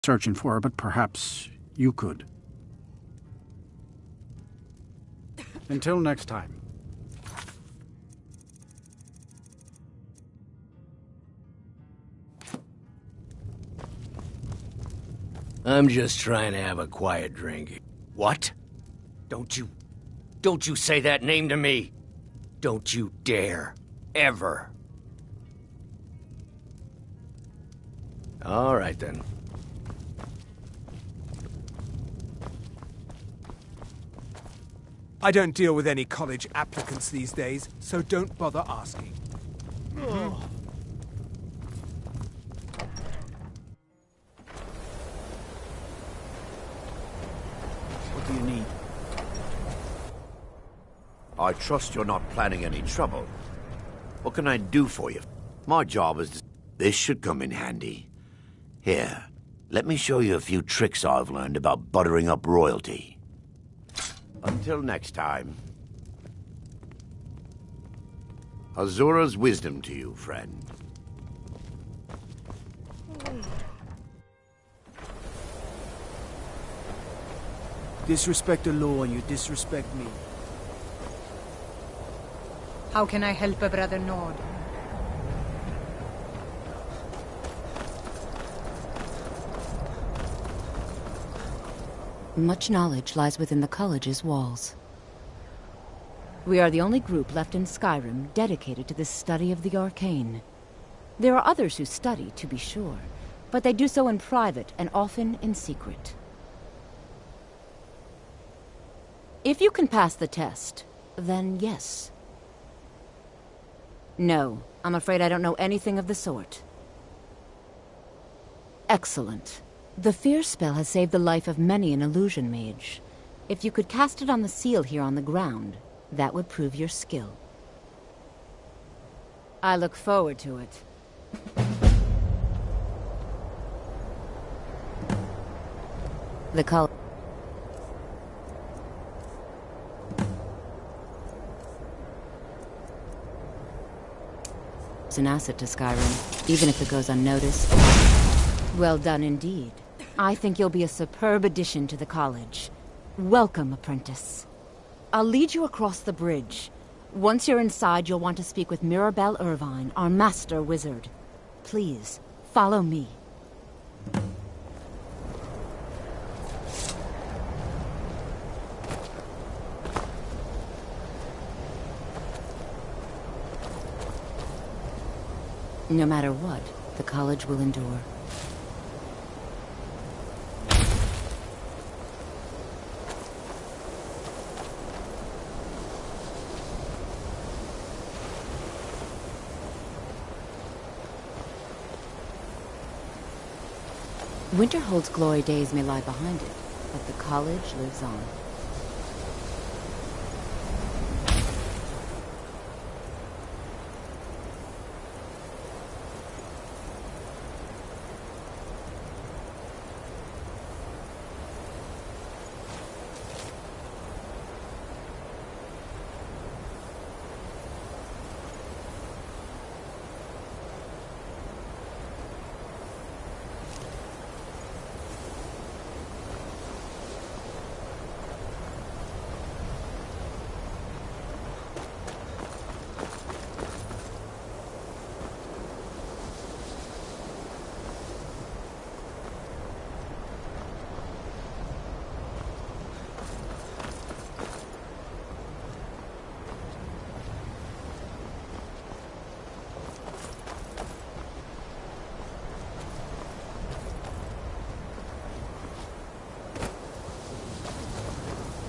searching for, but perhaps you could. Until next time. I'm just trying to have a quiet drink. What? Don't you say that name to me! Don't you dare. Ever. All right, then. I don't deal with any college applicants these days, so don't bother asking. Oh. What do you need? I trust you're not planning any trouble. What can I do for you? My job is to... This should come in handy. Here, let me show you a few tricks I've learned about buttering up royalty. Until next time. Azura's wisdom to you, friend. Disrespect the law and you disrespect me. How can I help a brother Nord? Much knowledge lies within the college's walls. We are the only group left in Skyrim dedicated to the study of the arcane. There are others who study, to be sure, but they do so in private and often in secret. If you can pass the test, then yes. No, I'm afraid I don't know anything of the sort. Excellent. The fear spell has saved the life of many an illusion mage. If you could cast it on the seal here on the ground, that would prove your skill. I look forward to it. The color is an asset to Skyrim, even if it goes unnoticed. Well done indeed. I think you'll be a superb addition to the college. Welcome, apprentice. I'll lead you across the bridge. Once you're inside, you'll want to speak with Mirabelle Irvine, our master wizard. Please, follow me. No matter what, the college will endure. Winterhold's glory days may lie behind it, but the college lives on.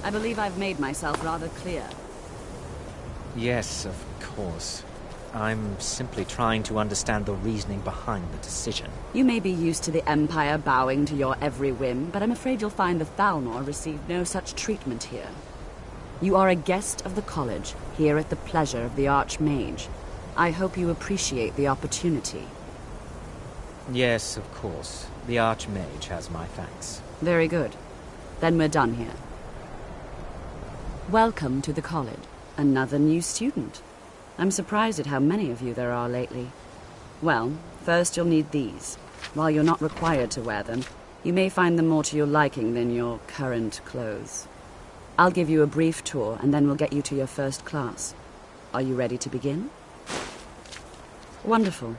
I believe I've made myself rather clear. Yes, of course. I'm simply trying to understand the reasoning behind the decision. You may be used to the Empire bowing to your every whim, but I'm afraid you'll find the Thalnor received no such treatment here. You are a guest of the college, here at the pleasure of the Archmage. I hope you appreciate the opportunity. Yes, of course. The Archmage has my thanks. Very good. Then we're done here. Welcome to the college. Another new student. I'm surprised at how many of you there are lately. Well, first you'll need these. While you're not required to wear them, You may find them more to your liking than your current clothes. I'll give you a brief tour, and then we'll get you to your first class. Are you ready to begin? Wonderful.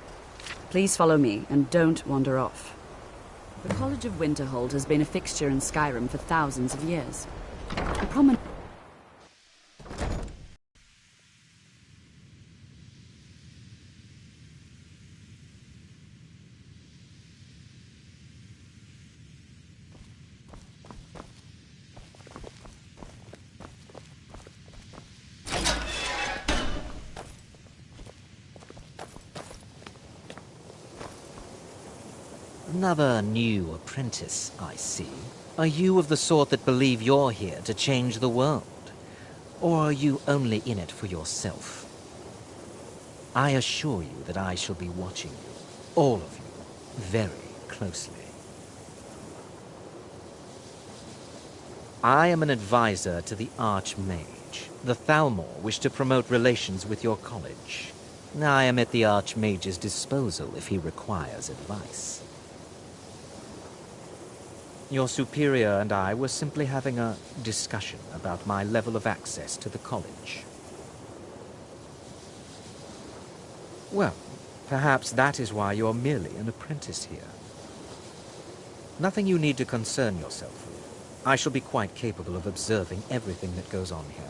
Please follow me, and don't wander off. The College of Winterhold has been a fixture in Skyrim for thousands of years. A prominent... Another new apprentice, I see. Are you of the sort that believe you're here to change the world? Or are you only in it for yourself? I assure you that I shall be watching you, all of you, very closely. I am an advisor to the Archmage. The Thalmor wish to promote relations with your college. I am at the Archmage's disposal if he requires advice. Your superior and I were simply having a discussion about my level of access to the college. Well, perhaps that is why you're merely an apprentice here. Nothing you need to concern yourself with. I shall be quite capable of observing everything that goes on here.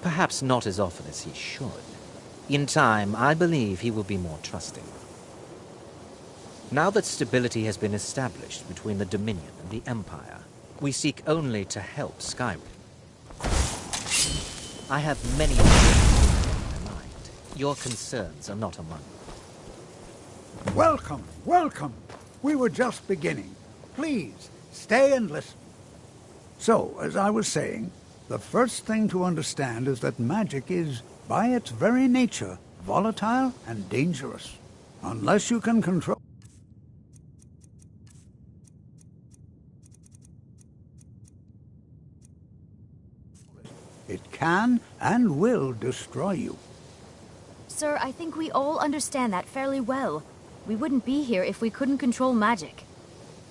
Perhaps not as often as he should. In time, I believe he will be more trusting. Now that stability has been established between the Dominion and the Empire, we seek only to help Skyrim. I have many things in my mind. Your concerns are not among them. Welcome, welcome. We were just beginning. Please, stay and listen. So, as I was saying, the first thing to understand is that magic is, by its very nature, volatile and dangerous. Unless you can control... It can and will destroy you. Sir, I think we all understand that fairly well. We wouldn't be here if we couldn't control magic.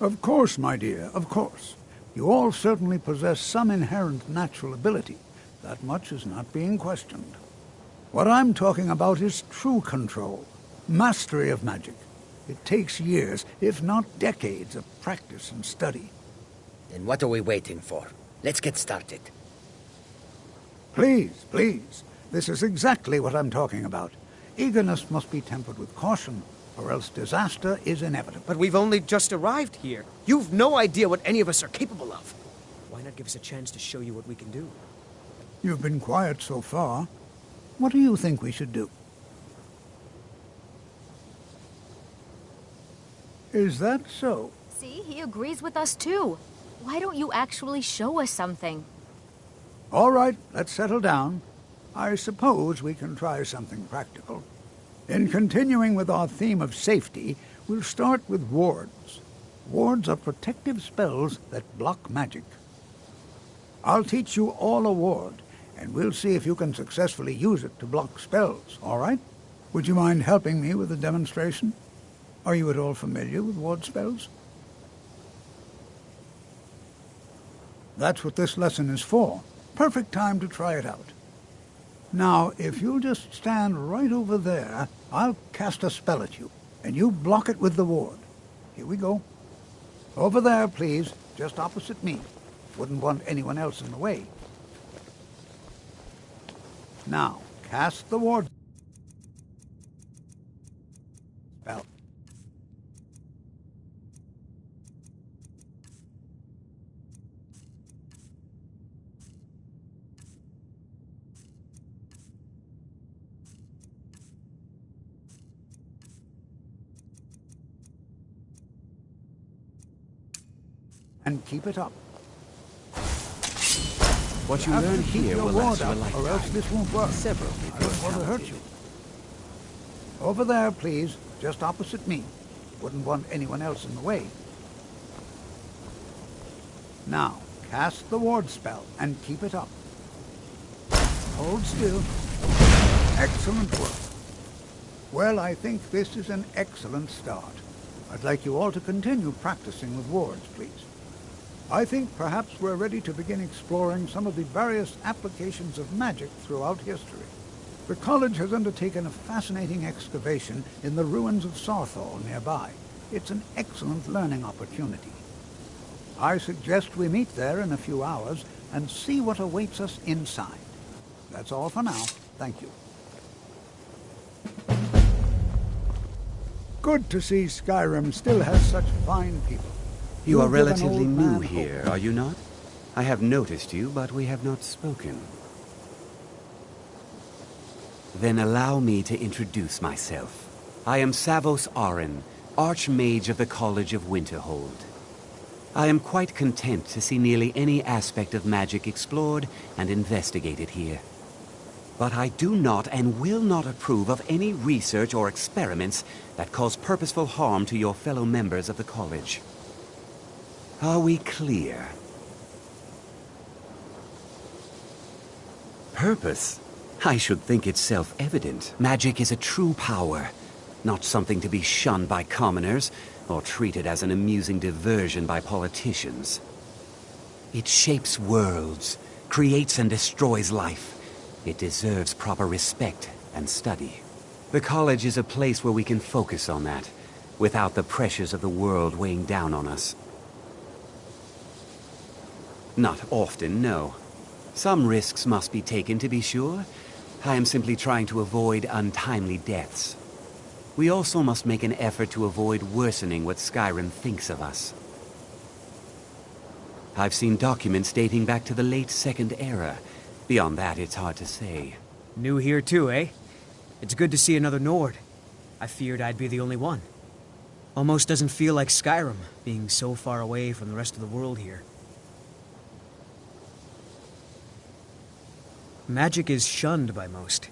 Of course, my dear, of course. You all certainly possess some inherent natural ability. That much is not being questioned. What I'm talking about is true control, mastery of magic. It takes years, if not decades, of practice and study. Then what are we waiting for? Let's get started. Please, please. This is exactly what I'm talking about. Eagerness must be tempered with caution, or else disaster is inevitable. But we've only just arrived here. You've no idea what any of us are capable of. Why not give us a chance to show you what we can do? You've been quiet so far. What do you think we should do? Is that so? See, he agrees with us too. Why don't you actually show us something? All right, let's settle down. I suppose we can try something practical. In continuing with our theme of safety, we'll start with wards. Wards are protective spells that block magic. I'll teach you all a ward, and we'll see if you can successfully use it to block spells, all right? Would you mind helping me with a demonstration? Are you at all familiar with ward spells? That's what this lesson is for. Perfect time to try it out. Now, if you'll just stand right over there, I'll cast a spell at you, and you block it with the ward. Here we go. Over there, please, just opposite me. Wouldn't want anyone else in the way. Now, cast the ward spell. And keep it up. What you learn here will last you a lifetime. Or else this won't work. Several I people don't want to hurt you. Over there, please, just opposite me. Wouldn't want anyone else in the way. Now, cast the ward spell and keep it up. Hold still. Excellent work. Well, I think this is an excellent start. I'd like you all to continue practicing with wards, please. I think perhaps we're ready to begin exploring some of the various applications of magic throughout history. The college has undertaken a fascinating excavation in the ruins of Sarthal nearby. It's an excellent learning opportunity. I suggest we meet there in a few hours and see what awaits us inside. That's all for now. Thank you. Good to see Skyrim still has such fine people. You are give an relatively old new man here, hope. are you not? I have noticed you, but we have not spoken. Then allow me to introduce myself. I am Savos Arin, Archmage of the College of Winterhold. I am quite content to see nearly any aspect of magic explored and investigated here. But I do not and will not approve of any research or experiments that cause purposeful harm to your fellow members of the college. Are we clear? Purpose? I should think it's self-evident. Magic is a true power, not something to be shunned by commoners or treated as an amusing diversion by politicians. It shapes worlds, creates and destroys life. It deserves proper respect and study. The college is a place where we can focus on that, without the pressures of the world weighing down on us. Not often, no. Some risks must be taken, to be sure. I am simply trying to avoid untimely deaths. We also must make an effort to avoid worsening what Skyrim thinks of us. I've seen documents dating back to the late Second Era. Beyond that, it's hard to say. New here too, eh? It's good to see another Nord. I feared I'd be the only one. Almost doesn't feel like Skyrim, being so far away from the rest of the world here. Magic is shunned by most.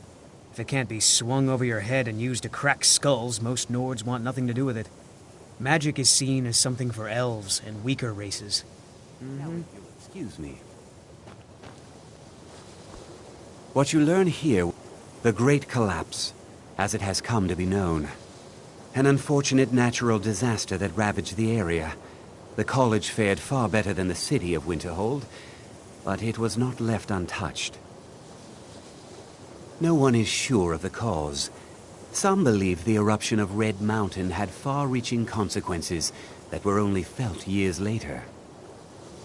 If it can't be swung over your head and used to crack skulls, most Nords want nothing to do with it. Magic is seen as something for elves and weaker races. Now, if you'll excuse me. What you learn here, the Great Collapse, as it has come to be known. An unfortunate natural disaster that ravaged the area. The college fared far better than the city of Winterhold, but it was not left untouched. No one is sure of the cause. Some believe the eruption of Red Mountain had far-reaching consequences that were only felt years later.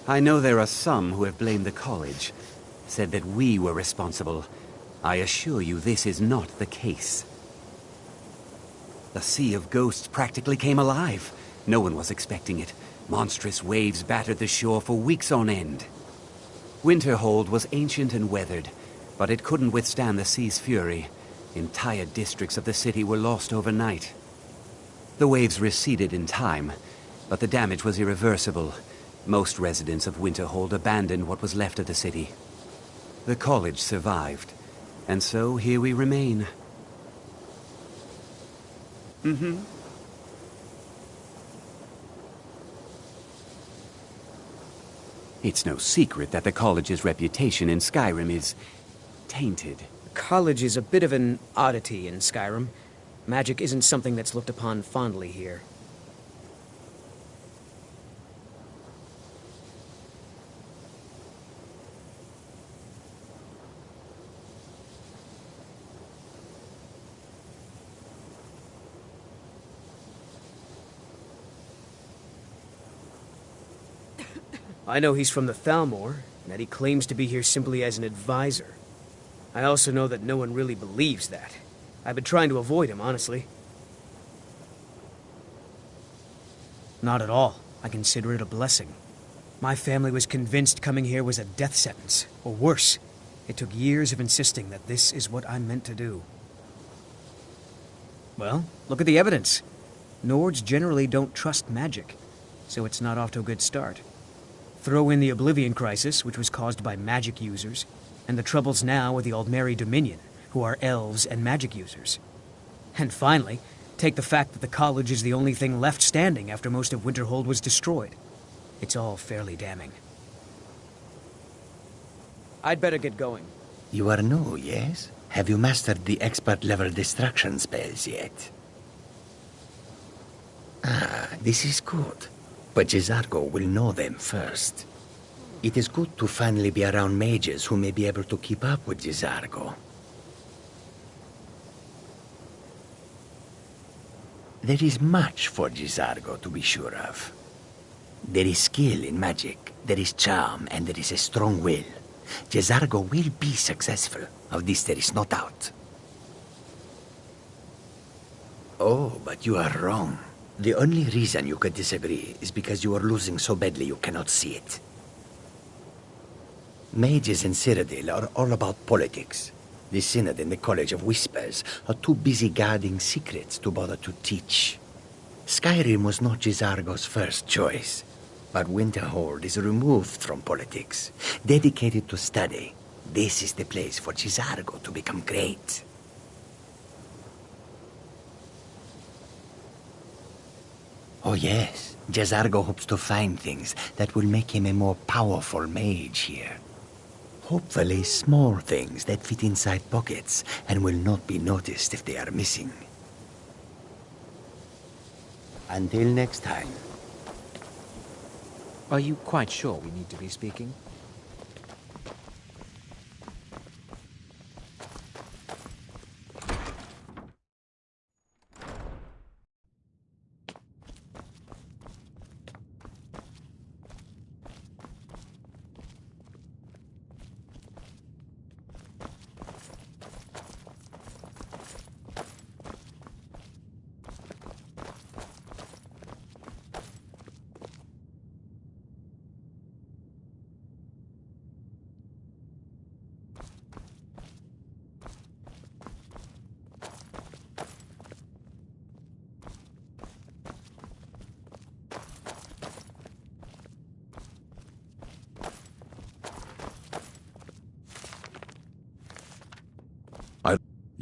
I know there are some who have blamed the college, said that we were responsible. I assure you this is not the case. The Sea of Ghosts practically came alive. No one was expecting it. Monstrous waves battered the shore for weeks on end. Winterhold was ancient and weathered, but it couldn't withstand the sea's fury. Entire districts of the city were lost overnight. The waves receded in time, but the damage was irreversible. Most residents of Winterhold abandoned what was left of the city. The college survived, and so here we remain. It's no secret that the college's reputation in Skyrim is tainted. College is a bit of an oddity in Skyrim. Magic isn't something that's looked upon fondly here. I know he's from the Thalmor, and that he claims to be here simply as an advisor. I also know that no one really believes that. I've been trying to avoid him, honestly. Not at all. I consider it a blessing. My family was convinced coming here was a death sentence, or worse. It took years of insisting that this is what I'm meant to do. Well, look at the evidence. Nords generally don't trust magic, so it's not off to a good start. Throw in the Oblivion Crisis, which was caused by magic users, and the troubles now with the Aldmeri Dominion, who are elves and magic users. And finally, take the fact that the college is the only thing left standing after most of Winterhold was destroyed. It's all fairly damning. I'd better get going. You are new, yes? Have you mastered the expert-level destruction spells yet? Ah, this is good. But Jizargo will know them first. It is good to finally be around mages who may be able to keep up with Jizargo. There is much for Jizargo to be sure of. There is skill in magic, there is charm, and there is a strong will. Jizargo will be successful. Of this there is no doubt. Oh, but you are wrong. The only reason you could disagree is because you are losing so badly you cannot see it. Mages in Cyrodiil are all about politics. The Synod and the College of Whispers are too busy guarding secrets to bother to teach. Skyrim was not Jizargo's first choice, but Winterhold is removed from politics, dedicated to study. This is the place for Jizargo to become great. Oh yes, Jizargo hopes to find things that will make him a more powerful mage here. Hopefully small things that fit inside pockets and will not be noticed if they are missing. Until next time. Are you quite sure we need to be speaking?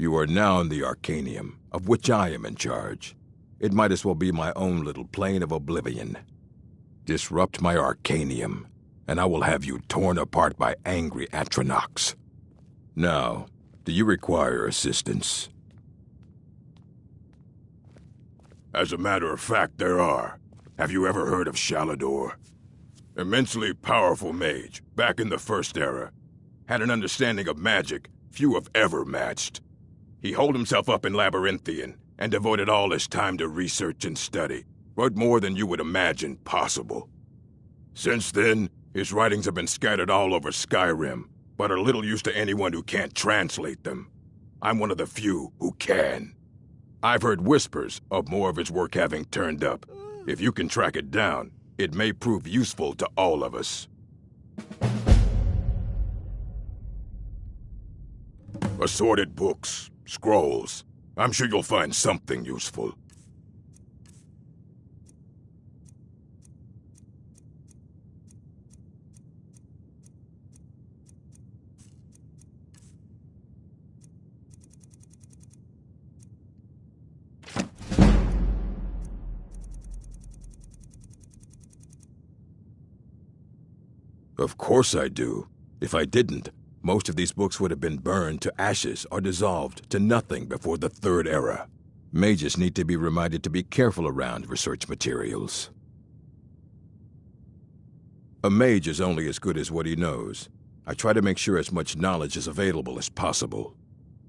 You are now in the Arcanium, of which I am in charge. It might as well be my own little plane of oblivion. Disrupt my Arcanium, and I will have you torn apart by angry Atronachs. Now, do you require assistance? As a matter of fact, there are. Have you ever heard of Shalador? Immensely powerful mage, back in the First Era. Had an understanding of magic few have ever matched. He holed himself up in Labyrinthian and devoted all his time to research and study, wrote more than you would imagine possible. Since then, his writings have been scattered all over Skyrim, but are little use to anyone who can't translate them. I'm one of the few who can. I've heard whispers of more of his work having turned up. If you can track it down, it may prove useful to all of us. Assorted books, scrolls. I'm sure you'll find something useful. Of course I do. If I didn't, most of these books would have been burned to ashes or dissolved to nothing before the Third Era. Mages need to be reminded to be careful around research materials. A mage is only as good as what he knows. I try to make sure as much knowledge is available as possible.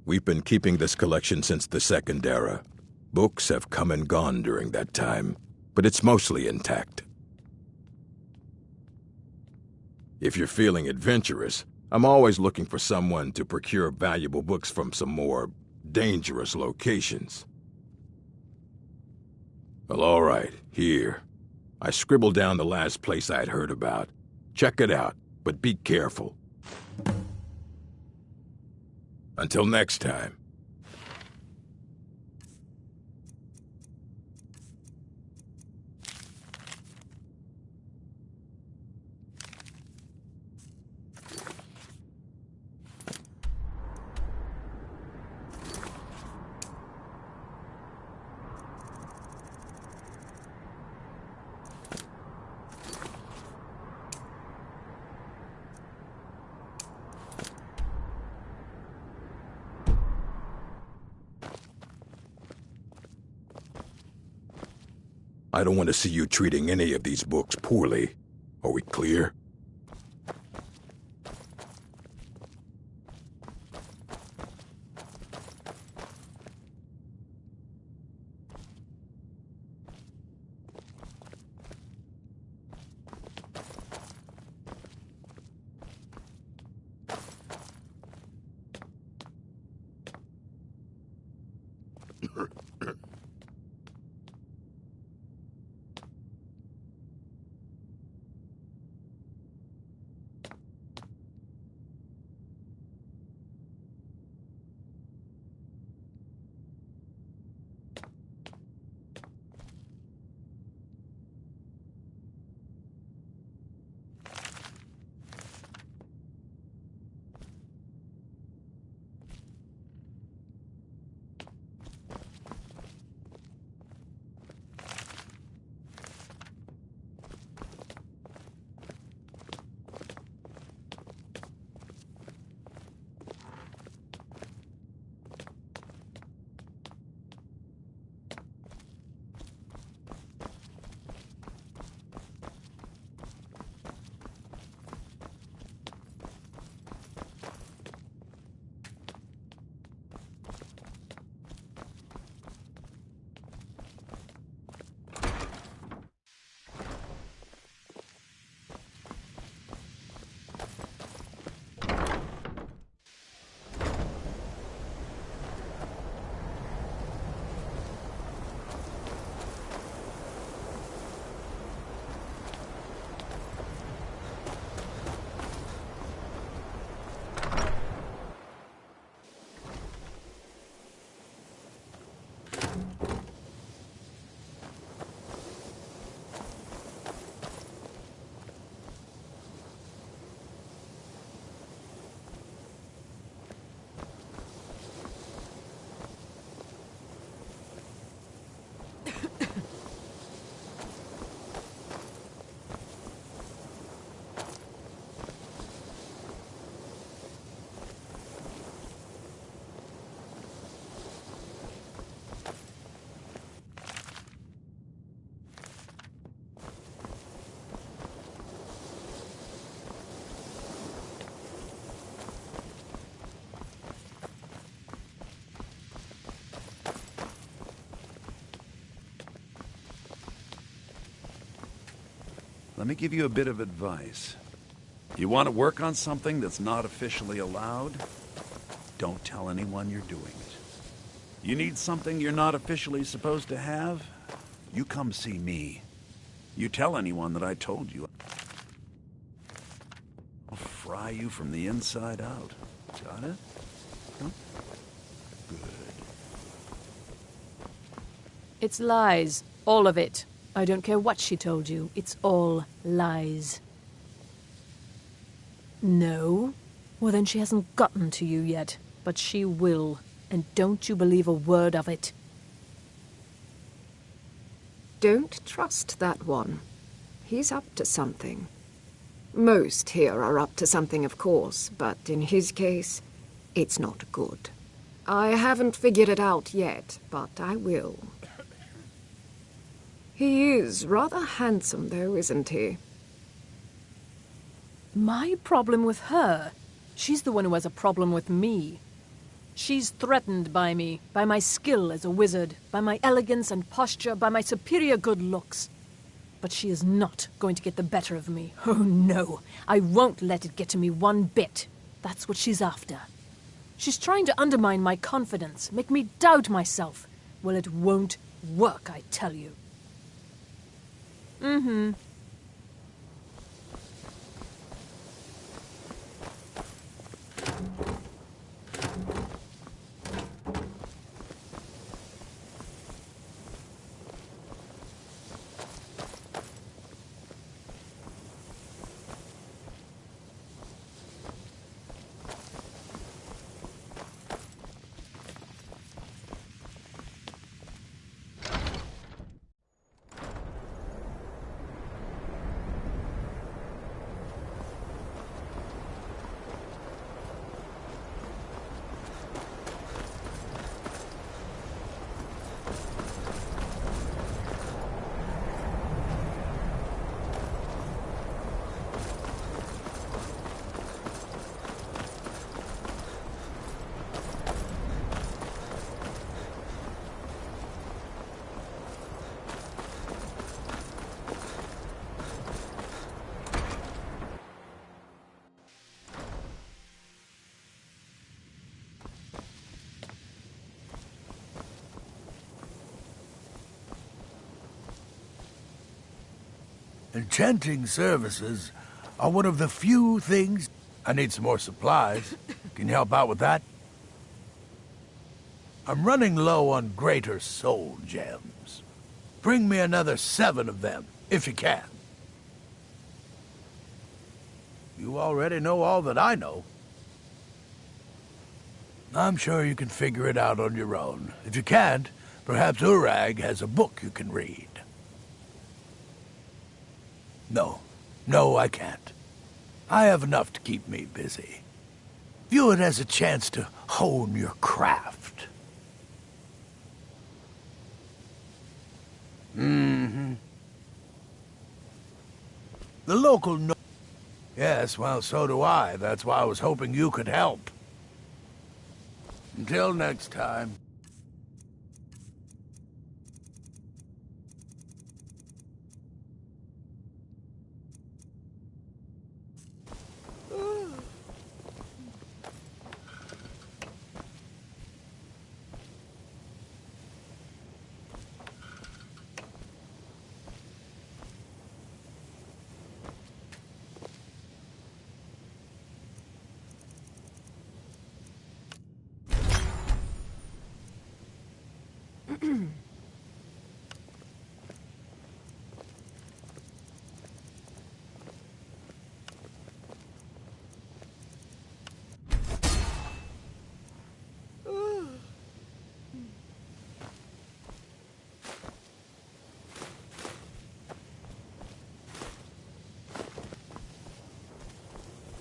We've been keeping this collection since the Second Era. Books have come and gone during that time, but it's mostly intact. If you're feeling adventurous, I'm always looking for someone to procure valuable books from some more dangerous locations. Well, all right, here. I scribbled down the last place I'd heard about. Check it out, but be careful. Until next time. I don't want to see you treating any of these books poorly. Are we clear? Let me give you a bit of advice. You want to work on something that's not officially allowed? Don't tell anyone you're doing it. You need something you're not officially supposed to have? You come see me. You tell anyone that I told you. I'll fry you from the inside out. Got it? Huh? Good. It's lies. All of it. I don't care what she told you. It's all lies. No? Well, then she hasn't gotten to you yet. But she will. And don't you believe a word of it. Don't trust that one. He's up to something. Most here are up to something, of course, but in his case, it's not good. I haven't figured it out yet, but I will. He is rather handsome, though, isn't he? My problem with her? She's the one who has a problem with me. She's threatened by me, by my skill as a wizard, by my elegance and posture, by my superior good looks. But she is not going to get the better of me. Oh, no. I won't let it get to me one bit. That's what she's after. She's trying to undermine my confidence, make me doubt myself. Well, it won't work, I tell you. Mm-hmm. Enchanting services are one of the few things... I need some more supplies. Can you help out with that? I'm running low on greater soul gems. Bring me another 7 of them, if you can. You already know all that I know. I'm sure you can figure it out on your own. If you can't, perhaps Urag has a book you can read. No, I can't. I have enough to keep me busy. View it as a chance to hone your craft. Mm-hmm. The local Yes, well, so do I. That's why I was hoping you could help. Until next time.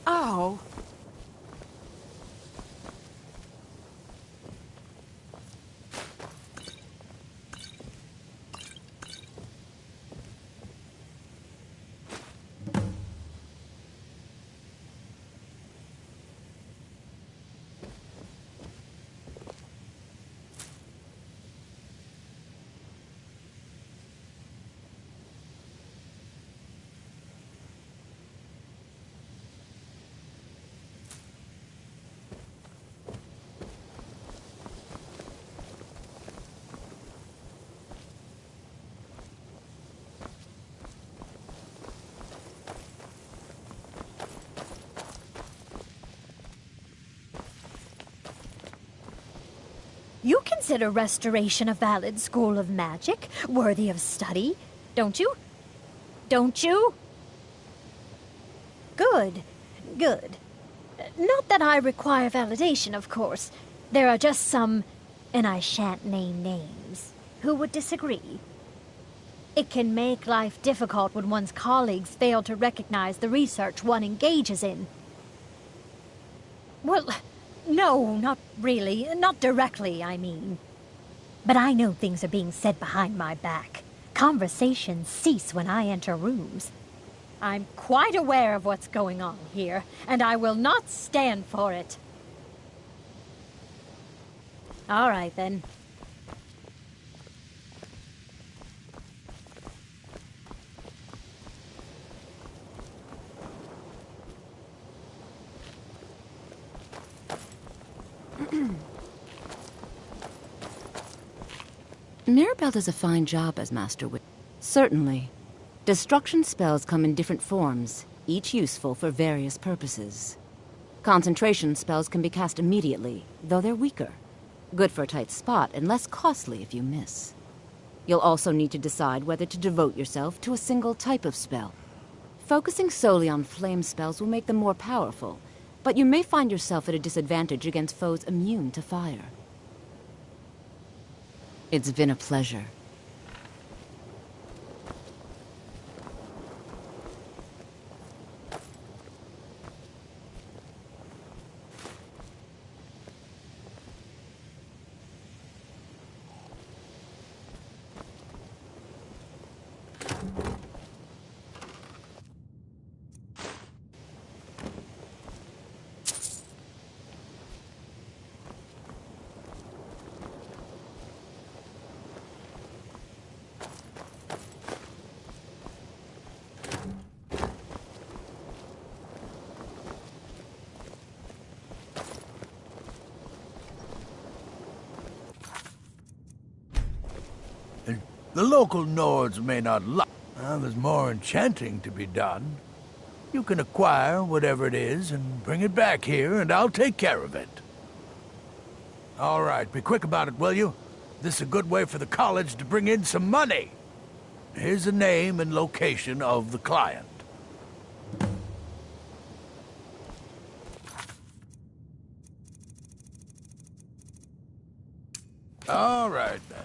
Ow. You consider restoration a valid school of magic, worthy of study, don't you? Don't you? Good, good. Not that I require validation, of course. There are just some, and I shan't name names, who would disagree. It can make life difficult when one's colleagues fail to recognize the research one engages in. Well, no, not really. Not directly, I mean. But I know things are being said behind my back. Conversations cease when I enter rooms. I'm quite aware of what's going on here, and I will not stand for it. All right, then. Mirabelle does a fine job as Master Witch. Certainly. Destruction spells come in different forms, each useful for various purposes. Concentration spells can be cast immediately, though they're weaker. Good for a tight spot and less costly if you miss. You'll also need to decide whether to devote yourself to a single type of spell. Focusing solely on flame spells will make them more powerful, but you may find yourself at a disadvantage against foes immune to fire. It's been a pleasure. The local Nords may not like... Well, there's more enchanting to be done. You can acquire whatever it is and bring it back here, and I'll take care of it. All right, be quick about it, will you? This is a good way for the college to bring in some money. Here's the name and location of the client. All right, then.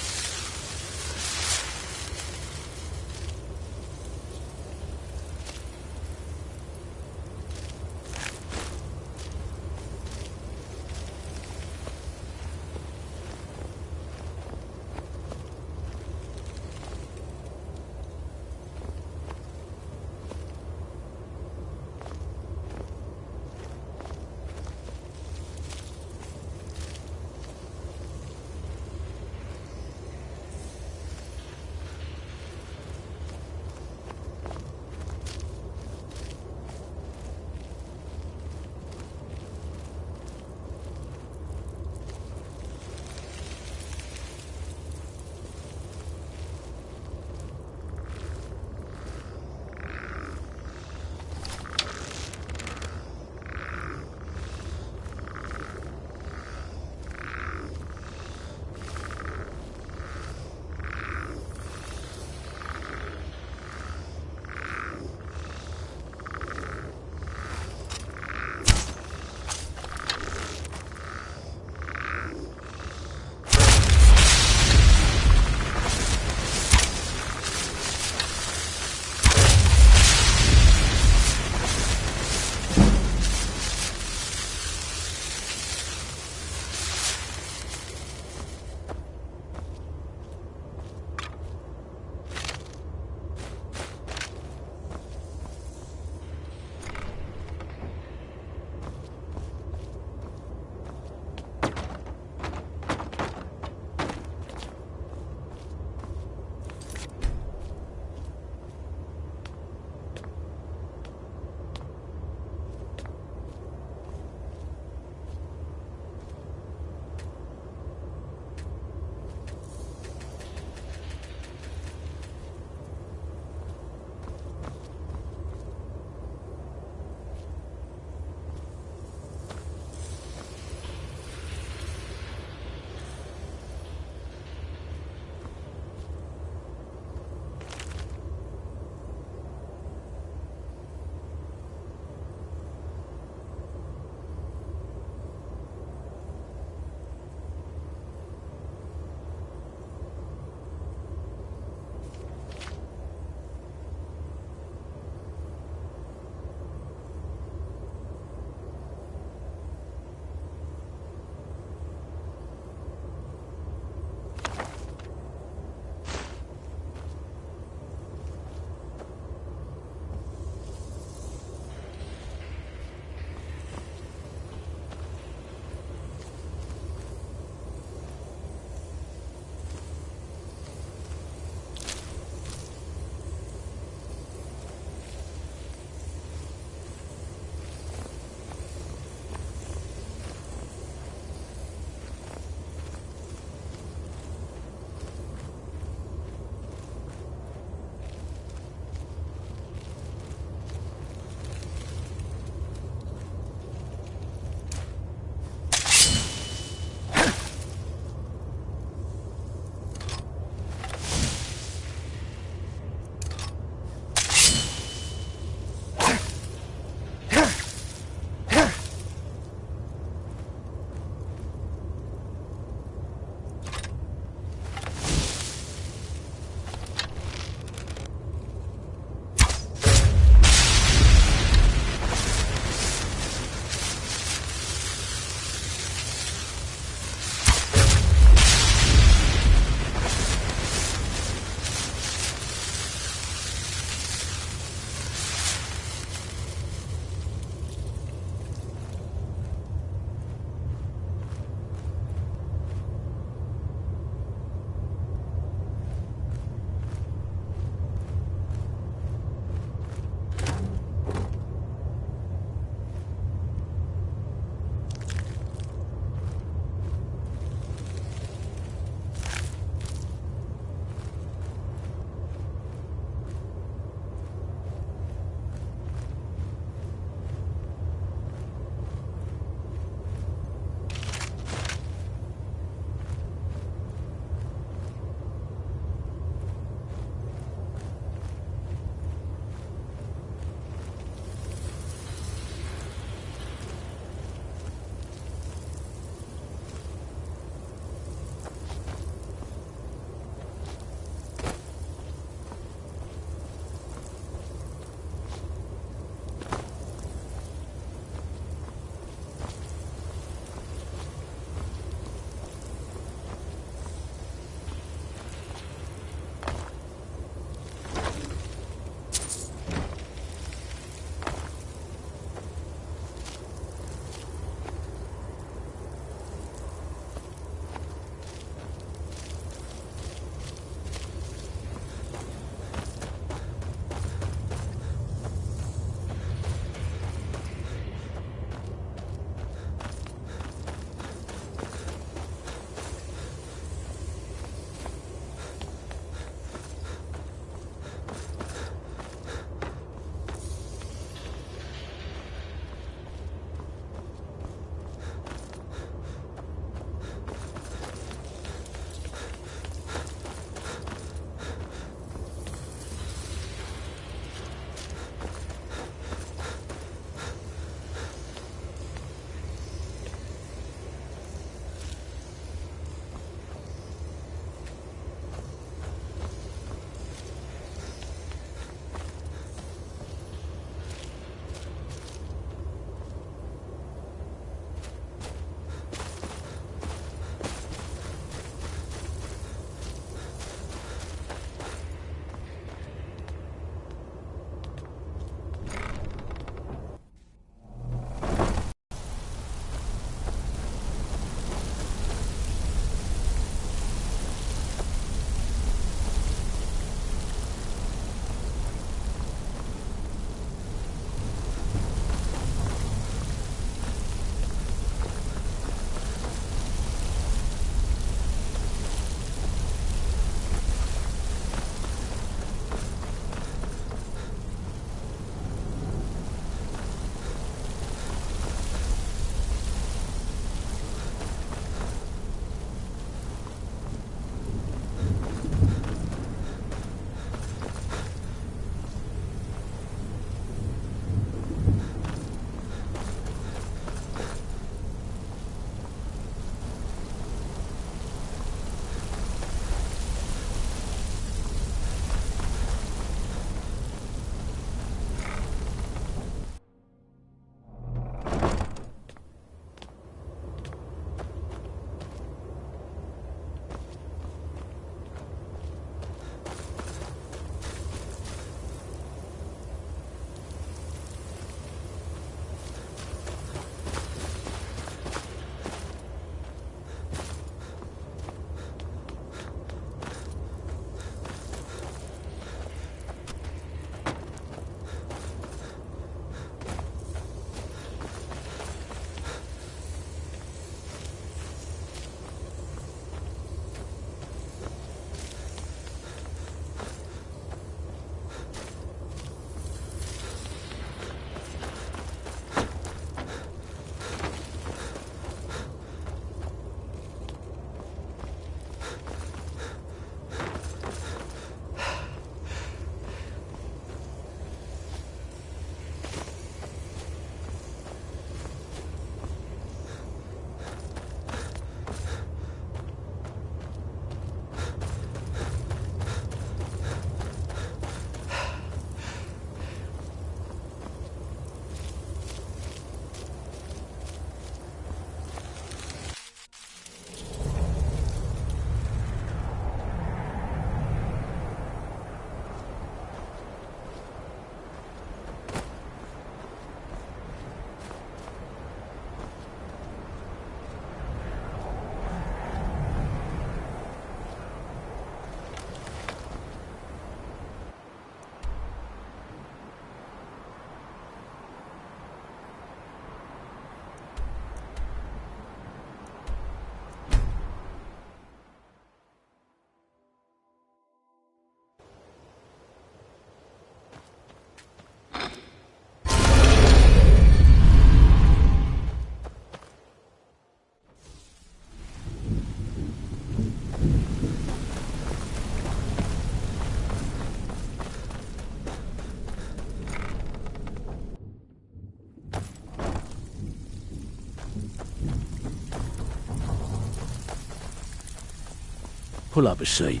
Pull up a seat.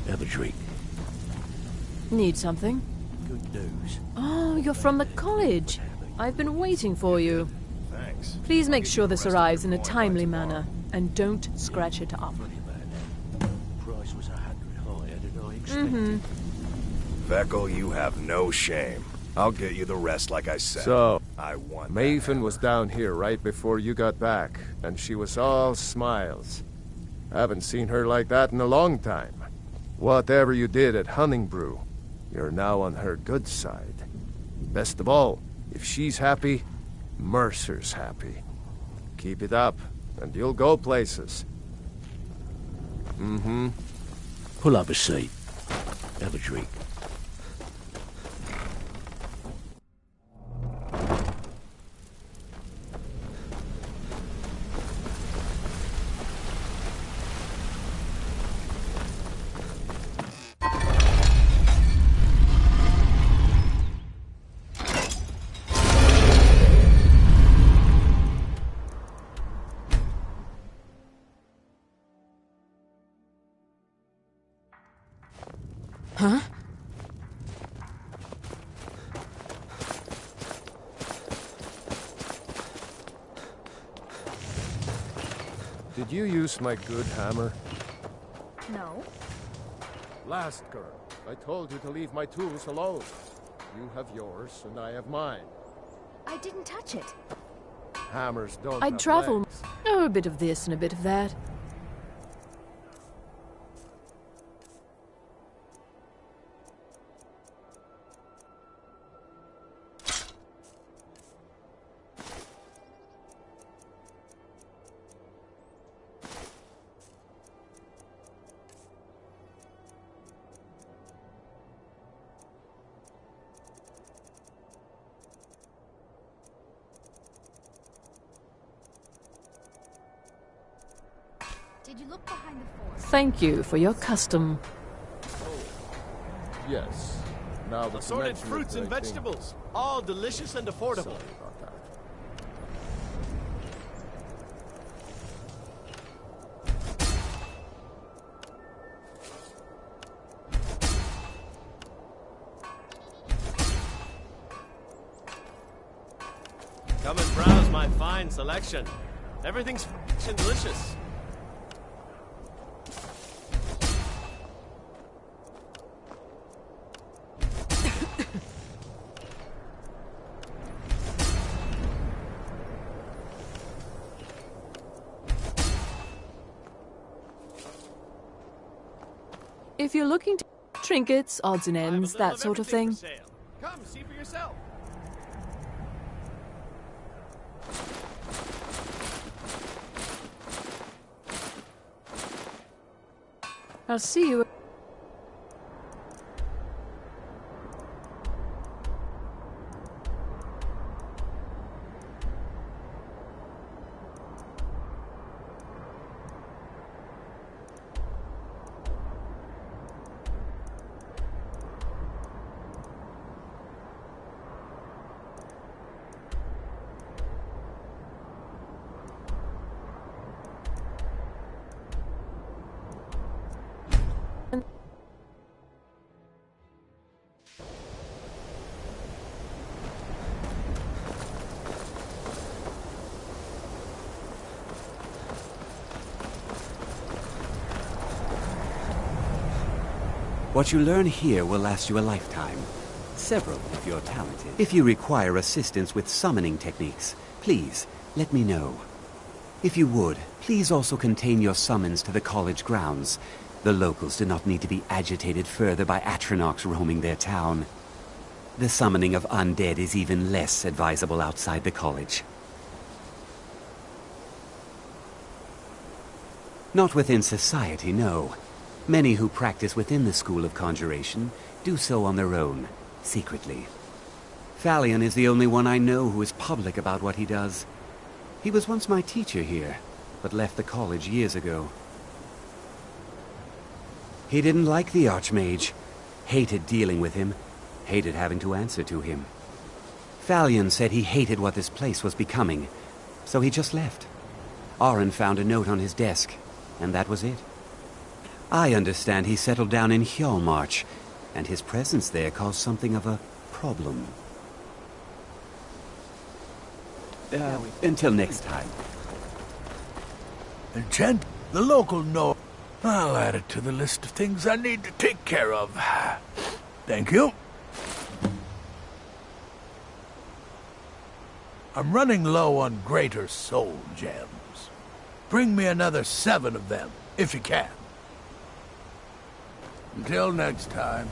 Have a drink. Need something? Good news. Oh, you're from the college. I've been waiting for you. Thanks. Please make sure this arrives in a timely manner, and don't scratch it up. Price was 100 higher than I expected. Vekel, you have no shame. I'll get you the rest like I said. So, I want Maven was down here right before you got back, and she was all smiles. Haven't seen her like that in a long time. Whatever you did at Honningbrew, you're now on her good side. Best of all, if she's happy, Mercer's happy. Keep it up, and you'll go places. Mm-hmm. Pull up a seat. Have a drink. Huh? Did you use my good hammer? No. Last girl, I told you to leave my tools alone. You have yours, and I have mine. I didn't touch it. Hammers don't I'd have travel. legs. Oh, a bit of this and a bit of that. Did you look behind the fort? Thank you for your custom. Yes. Now that you Assorted mention fruits it, and I think- vegetables, all delicious and affordable. Sorry about that. Come and browse my fine selection. Everything's fresh and delicious. If you're looking to trinkets, odds and ends, that sort of thing. Come, see for yourself. I'll see you. What you learn here will last you a lifetime. Several, if you're talented. If you require assistance with summoning techniques, please, let me know. If you would, please also contain your summons to the college grounds. The locals do not need to be agitated further by Atronachs roaming their town. The summoning of undead is even less advisable outside the college. Not within society, no. Many who practice within the School of Conjuration do so on their own, secretly. Thalion is the only one I know who is public about what he does. He was once my teacher here, but left the college years ago. He didn't like the Archmage, hated dealing with him, hated having to answer to him. Thalion said he hated what this place was becoming, so he just left. Oren found a note on his desk, and that was it. I understand he settled down in Hjalmarch, and his presence there caused something of a problem. Until next time. Enchant the local Nord. I'll add it to the list of things I need to take care of. Thank you. I'm running low on greater soul gems. Bring me another 7 of them, if you can. Until next time.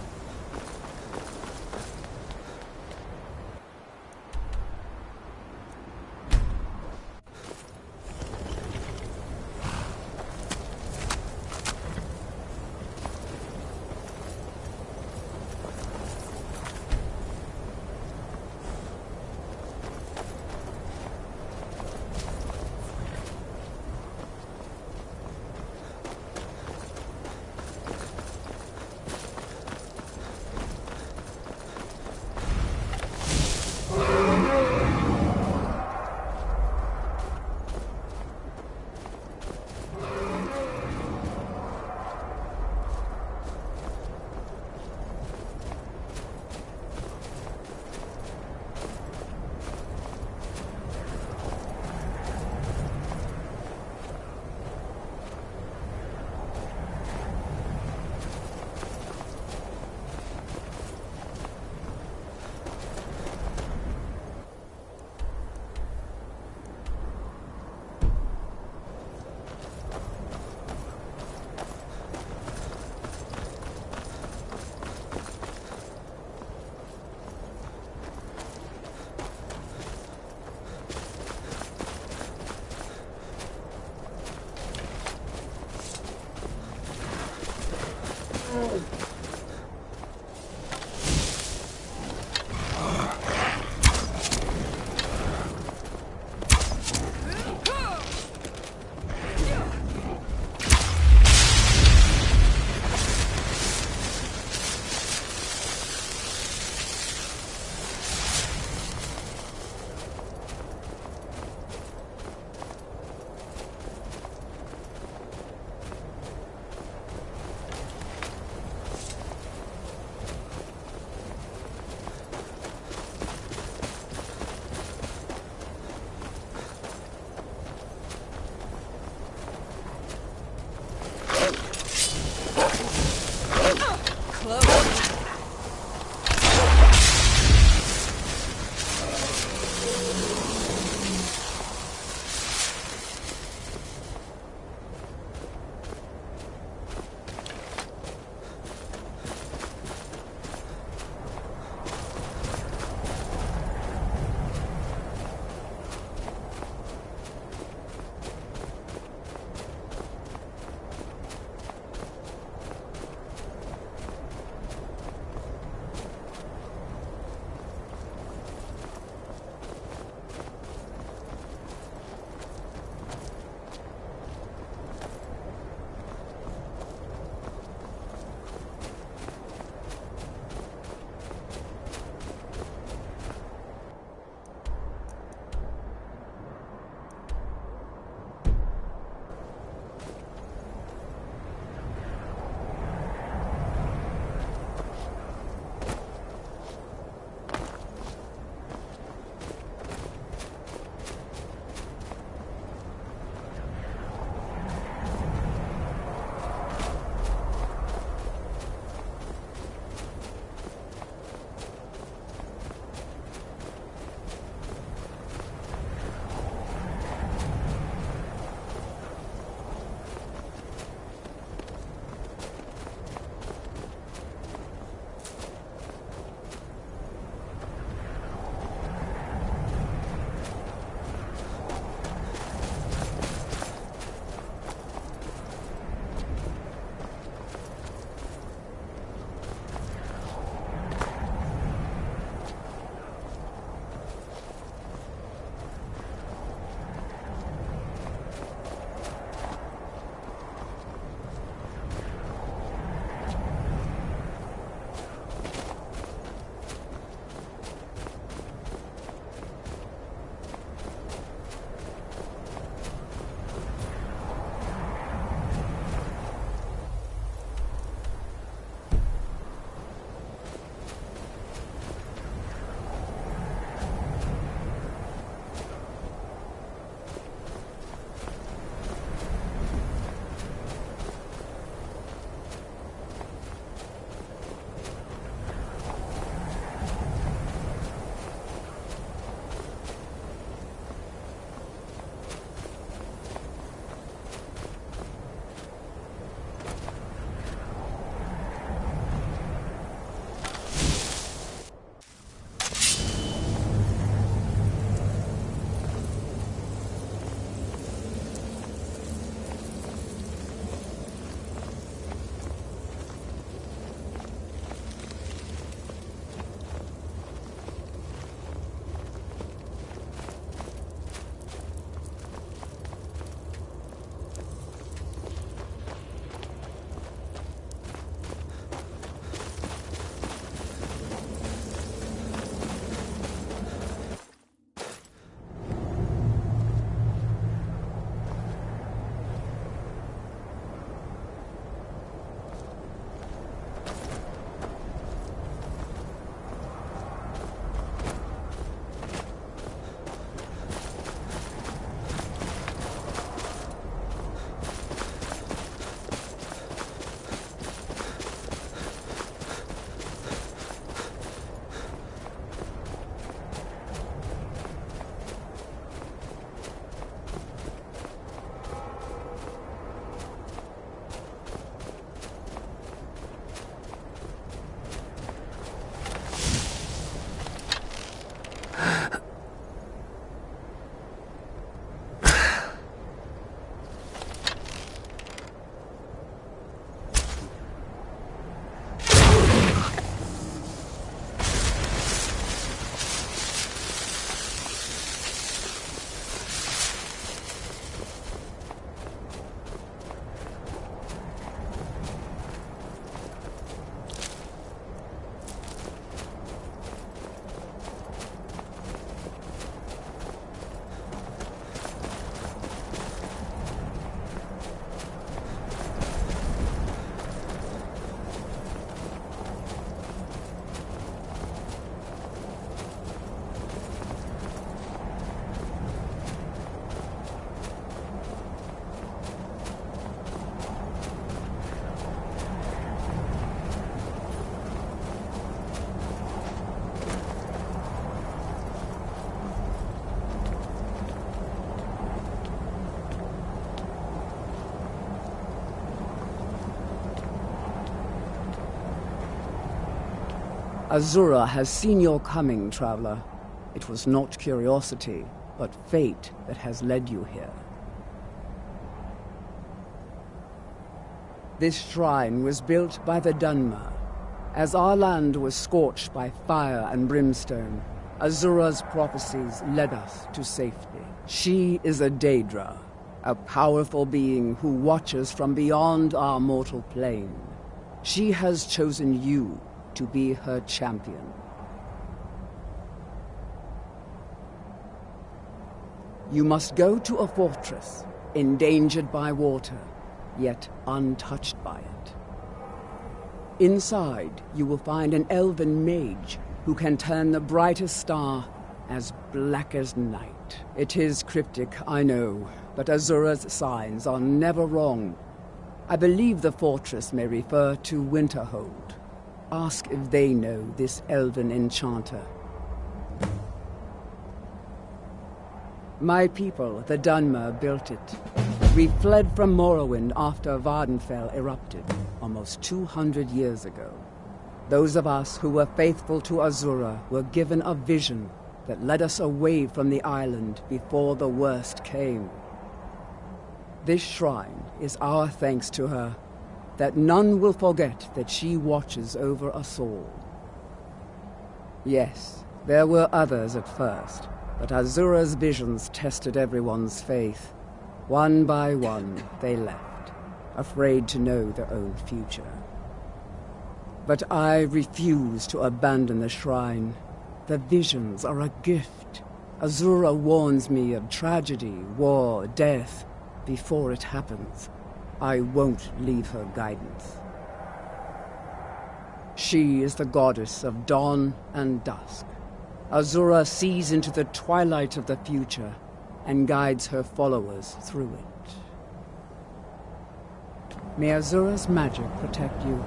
Azura has seen your coming, traveler. It was not curiosity, but fate that has led you here. This shrine was built by the Dunmer. As our land was scorched by fire and brimstone, Azura's prophecies led us to safety. She is a Daedra, a powerful being who watches from beyond our mortal plane. She has chosen you to be her champion. You must go to a fortress, endangered by water, yet untouched by it. Inside, you will find an elven mage who can turn the brightest star as black as night. It is cryptic, I know, but Azura's signs are never wrong. I believe the fortress may refer to Winterhold. Ask if they know this elven enchanter. My people, the Dunmer, built it. We fled from Morrowind after Vardenfell erupted, almost 200 years ago. Those of us who were faithful to Azura were given a vision that led us away from the island before the worst came. This shrine is our thanks to her, that none will forget that she watches over us all. Yes, there were others at first, but Azura's visions tested everyone's faith. One by one, they left, afraid to know their own future. But I refuse to abandon the shrine. The visions are a gift. Azura warns me of tragedy, war, death, before it happens. I won't leave her guidance. She is the goddess of dawn and dusk. Azura sees into the twilight of the future and guides her followers through it. May Azura's magic protect you.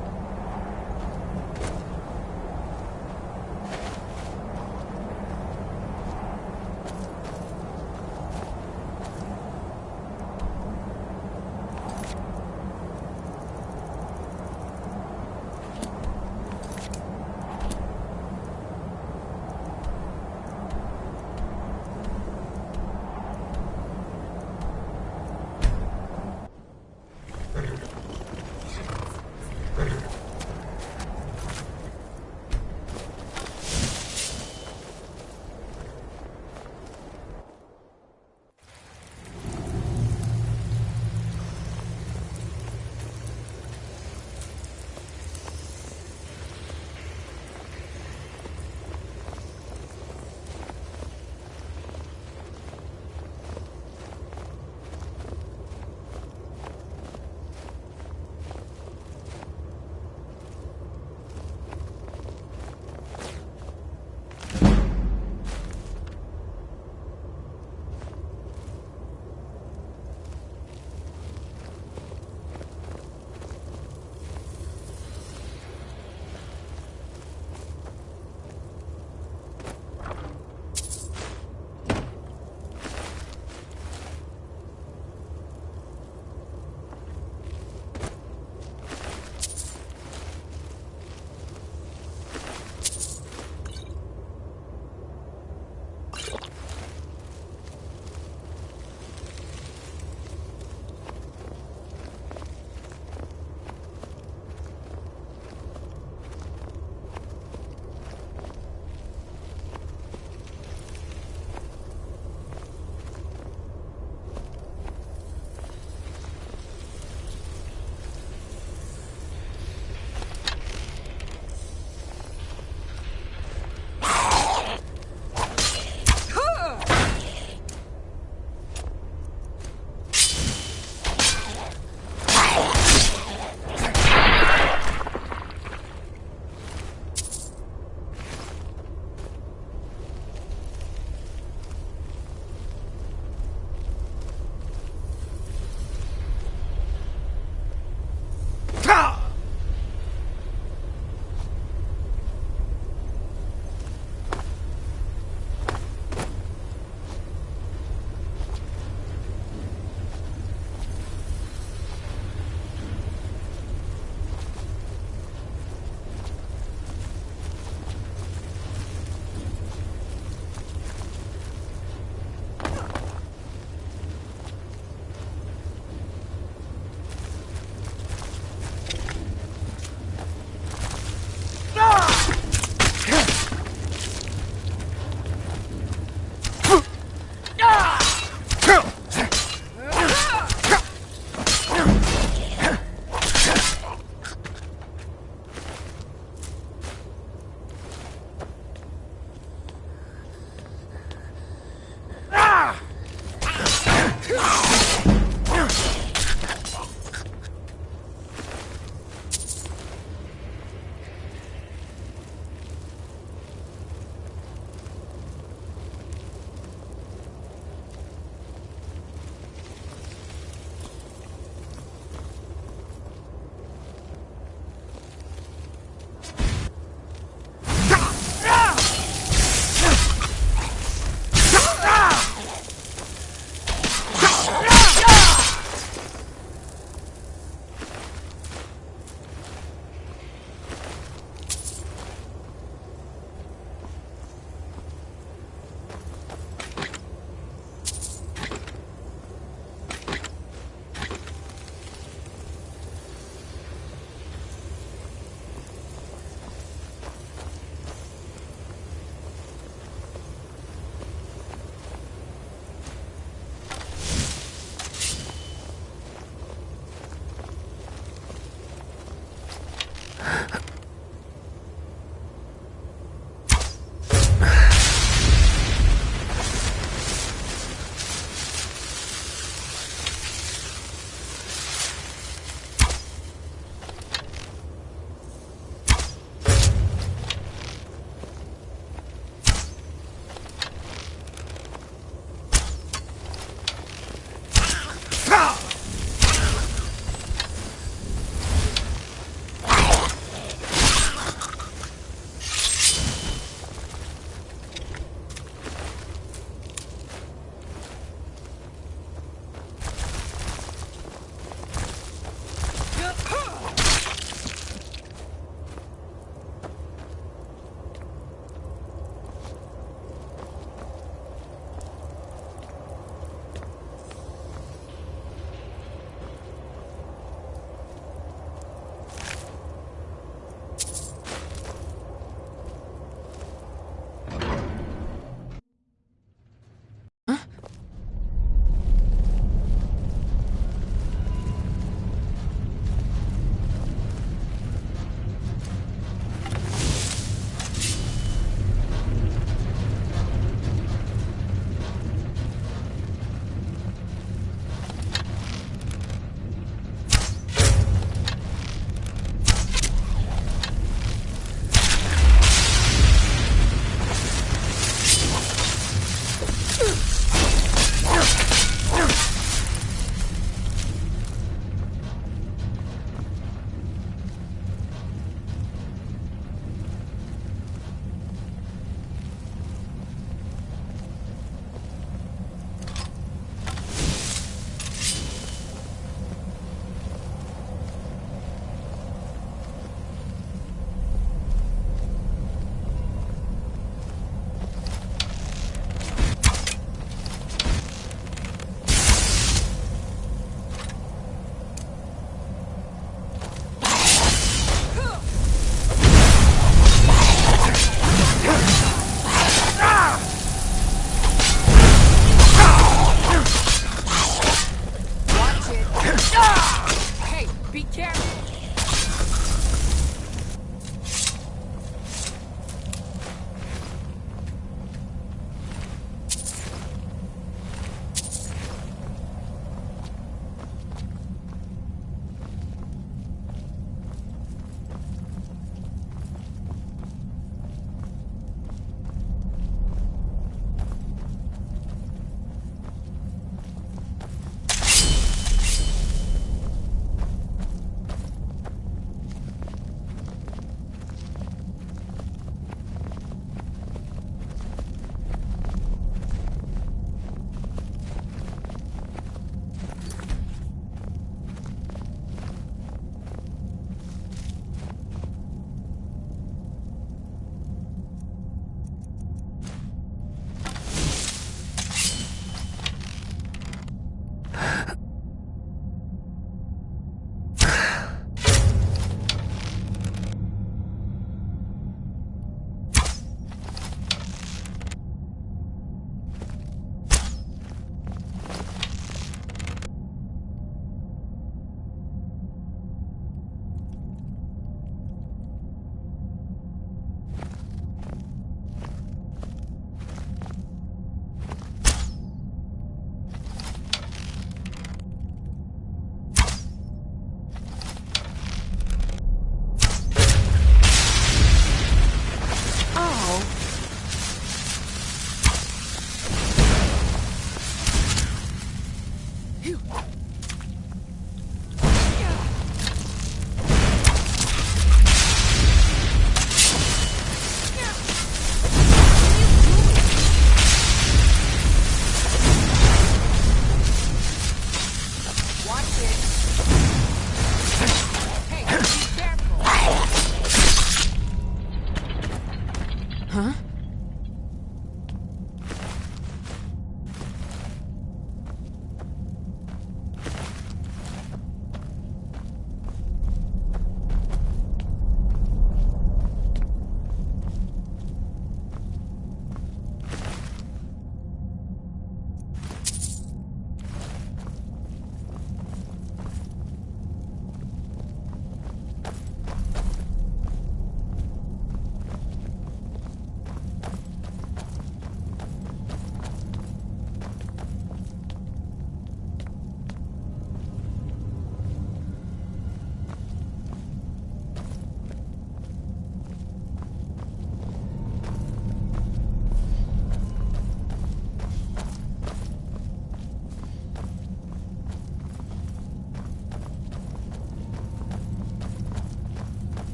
Huh?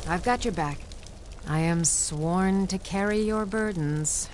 I've got your back. I am sworn to carry your burdens.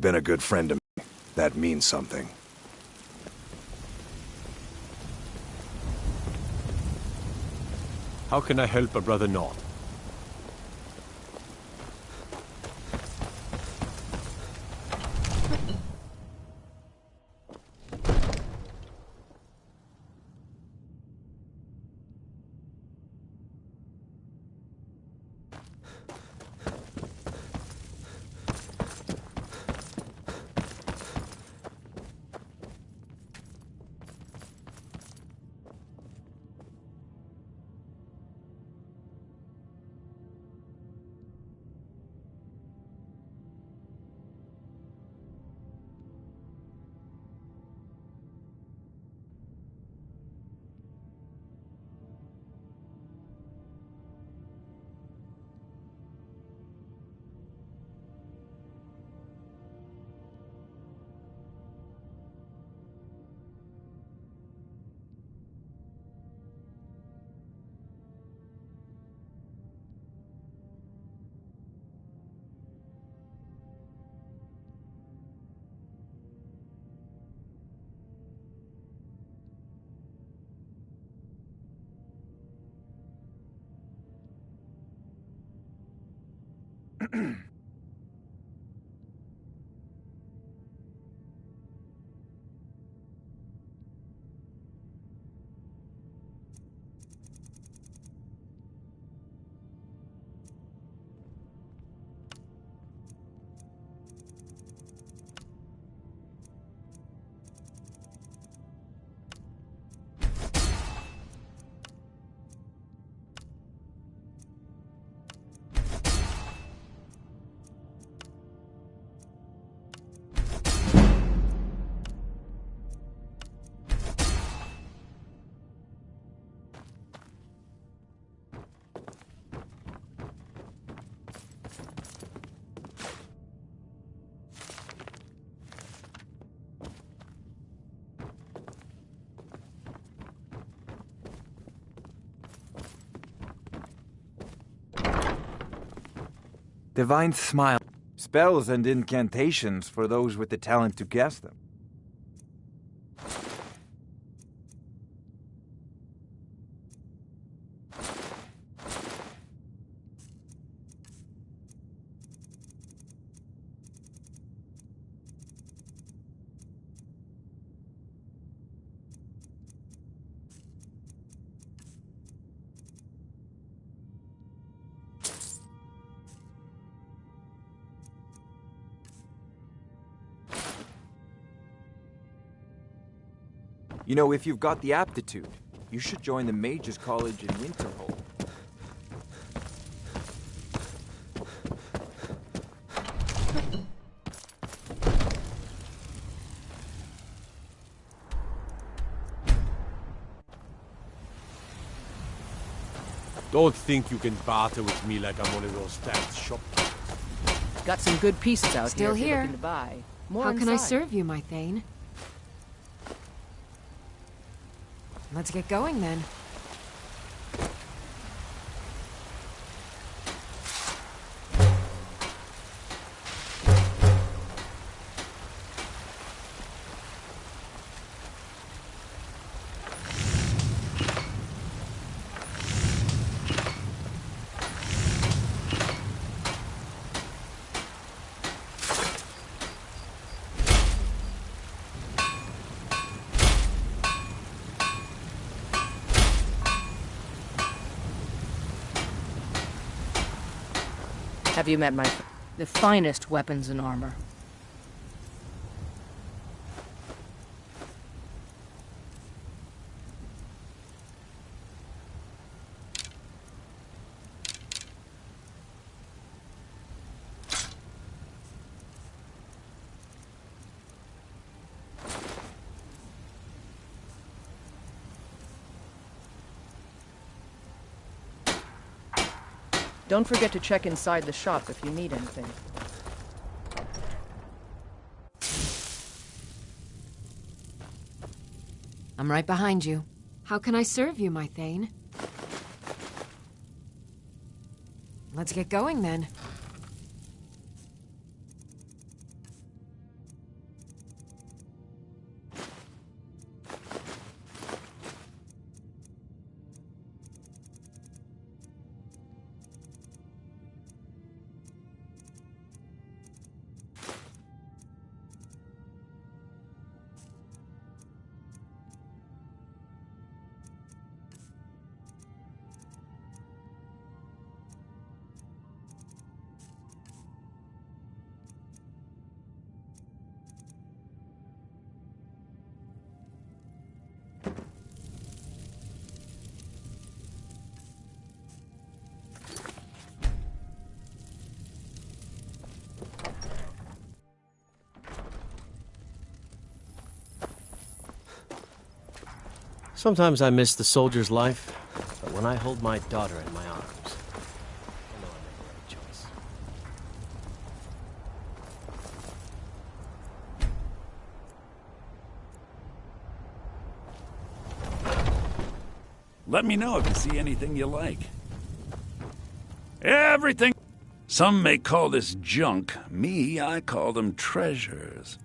been a good friend to me. That means something. How can I help a brother Nord? Divine Smile. Spells and incantations for those with the talent to cast them. You know, if you've got the aptitude, you should join the Mages College in Winterhold. Don't think you can barter with me like I'm one of those tax shopkeepers. Got some good pieces out Still here if you're here. looking to buy. More How can I inside. serve you, my Thane? Let's get going then. Have you met the finest weapons and armor? Don't forget to check inside the shop if you need anything. I'm right behind you. How can I serve you, my Thane? Let's get going then. Sometimes I miss the soldier's life, but when I hold my daughter in my arms, I know I made the right choice. Let me know if you see anything you like. Everything. Some may call this junk. Me, I call them treasures.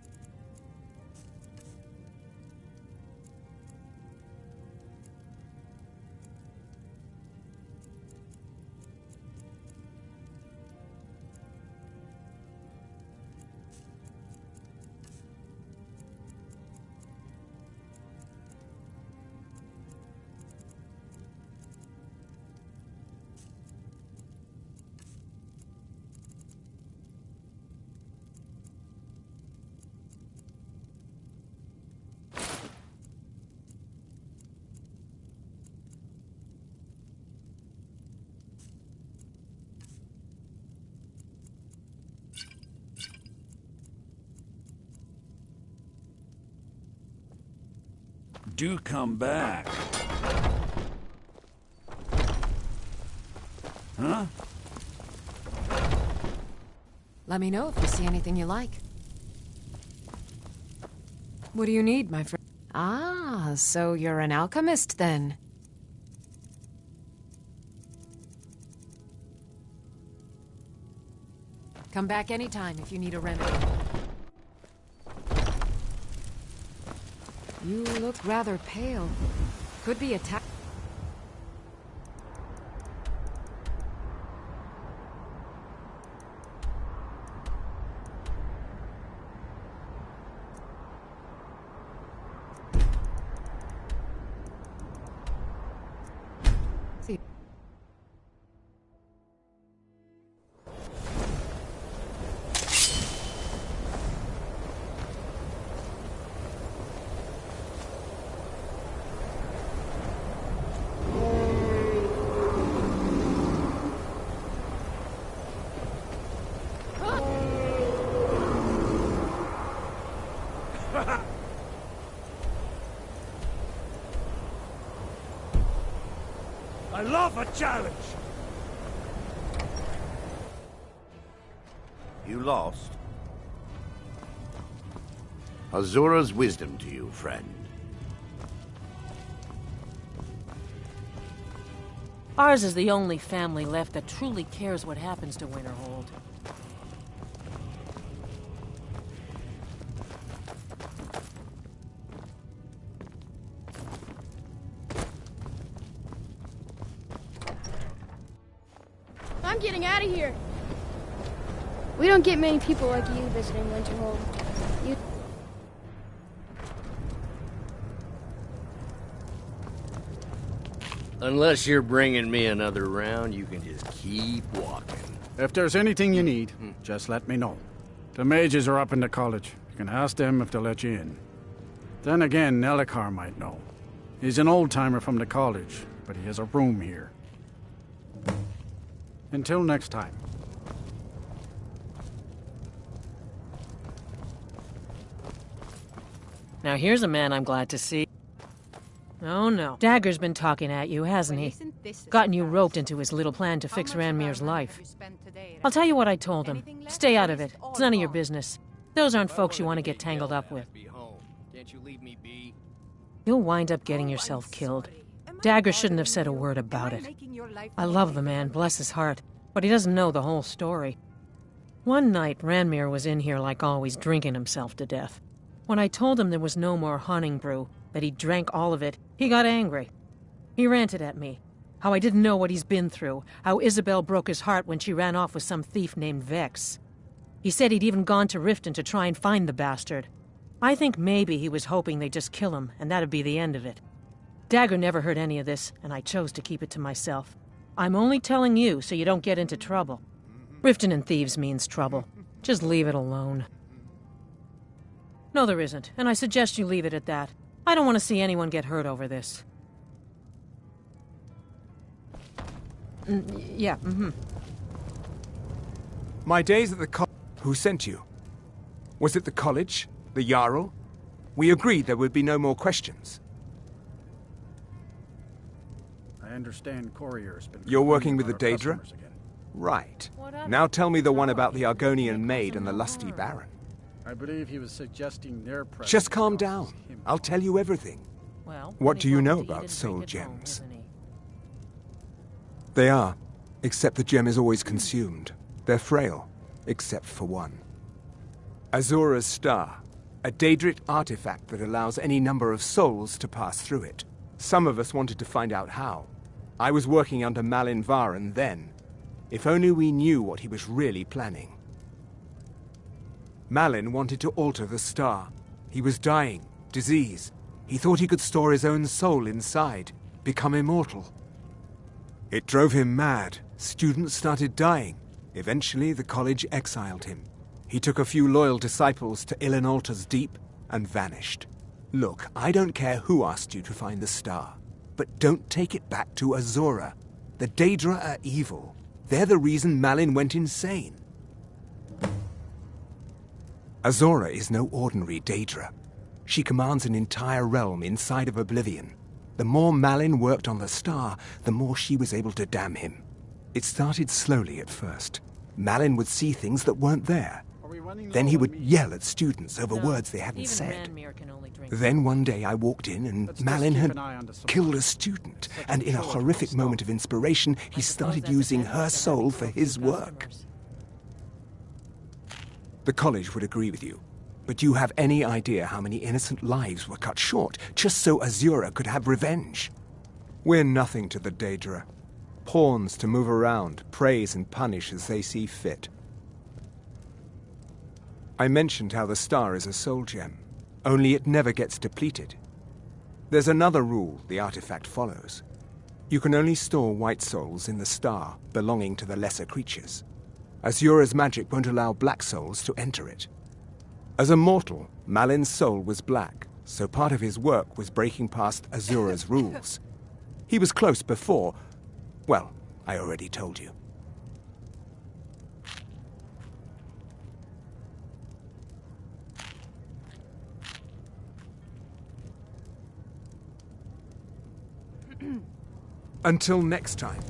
Do come back. Huh? Let me know if you see anything you like. What do you need, my friend? Ah, so you're an alchemist then. Come back anytime if you need a remedy. You look rather pale. Could be attacked. I love a challenge! You lost? Azura's wisdom to you, friend. Ours is the only family left that truly cares what happens to Winterhold. I'm getting out of here. We don't get many people like you visiting Winterhold. You... Unless you're bringing me another round, you can just keep walking. If there's anything you need, just let me know. The mages are up in the college. You can ask them if they'll let you in. Then again, Elhokar might know. He's an old-timer from the college, but he has a room here. Until next time. Now here's a man I'm glad to see. Oh no. Dagger's been talking at you, hasn't he? Gotten you roped into his little plan to fix Ranmir's life. I'll tell you what I told him. Stay out of it. It's none of your business. Those aren't folks you want to get tangled up with. You'll wind up getting yourself killed. Dagger shouldn't have said a word about it. I love the man, bless his heart, but he doesn't know the whole story. One night, Ranmir was in here like always, drinking himself to death. When I told him there was no more hunting brew, that he drank all of it, he got angry. He ranted at me. How I didn't know what he's been through. How Isabel broke his heart when she ran off with some thief named Vex. He said he'd even gone to Riften to try and find the bastard. I think maybe he was hoping they'd just kill him, and that'd be the end of it. Dagger never heard any of this, and I chose to keep it to myself. I'm only telling you so you don't get into trouble. Riften and thieves means trouble. Just leave it alone. No, there isn't, and I suggest you leave it at that. I don't want to see anyone get hurt over this. Yeah, My days at the college... Who sent you? Was it the college? The Jarl? We agreed there would be no more questions. I understand Courier's been... You're working with the complaining Daedra? about our customers again. Right. Now tell me the one about the Argonian maid and the lusty baron. I believe he was suggesting their presence... Just calm down. I'll tell you everything. Well, What do you know about soul gems? They are, except the gem is always consumed. They're frail, except for one. Azura's Star, a Daedric artifact that allows any number of souls to pass through it. Some of us wanted to find out how. I was working under Malin Varen then. If only we knew what he was really planning. Malin wanted to alter the star. He was dying, disease. He thought he could store his own soul inside, become immortal. It drove him mad. Students started dying. Eventually, the college exiled him. He took a few loyal disciples to Ilinalta's Deep and vanished. Look, I don't care who asked you to find the star, but don't take it back to Azura. The Daedra are evil. They're the reason Malin went insane. Azura is no ordinary Daedra. She commands an entire realm inside of Oblivion. The more Malin worked on the star, the more she was able to damn him. It started slowly at first. Malin would see things that weren't there. Then he would yell at students over words they hadn't said. Then one day I walked in and Malin had killed a student, and in a horrific moment of inspiration, he started using her soul for his work. The college would agree with you, but do you have any idea how many innocent lives were cut short just so Azura could have revenge? We're nothing to the Daedra. Pawns to move around, praise and punish as they see fit. I mentioned how the star is a soul gem, only it never gets depleted. There's another rule the artifact follows. You can only store white souls in the star belonging to the lesser creatures. Azura's magic won't allow black souls to enter it. As a mortal, Malin's soul was black, so part of his work was breaking past Azura's rules. He was close before. Well, I already told you. Until next time.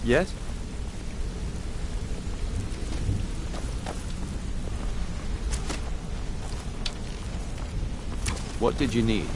Yes? What did you need?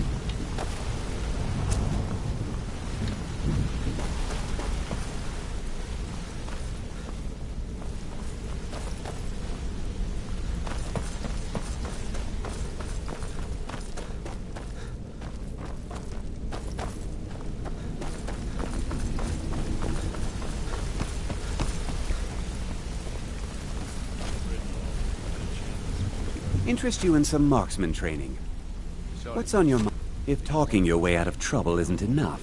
Interest you in some marksman training. What's on your mind? If talking your way out of trouble isn't enough,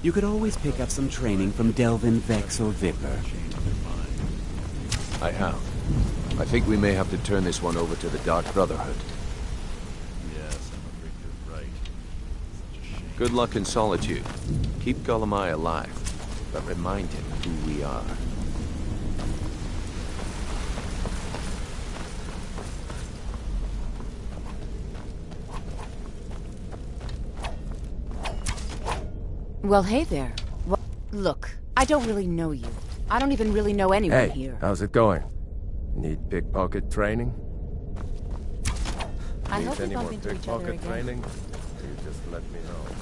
you could always pick up some training from Delvin, Vex, or Viper. I have. I think we may have to turn this one over to the Dark Brotherhood. Yes, I'm afraid you're right. Such a shame. Good luck in Solitude. Keep Gullumai alive, but remind him who we are. Well, hey there. Well, look, I don't really know you. I don't even really know anyone here. How's it going? Need pickpocket training? I Need hope we any bump more into each other pickpocket again. training? You just let me know.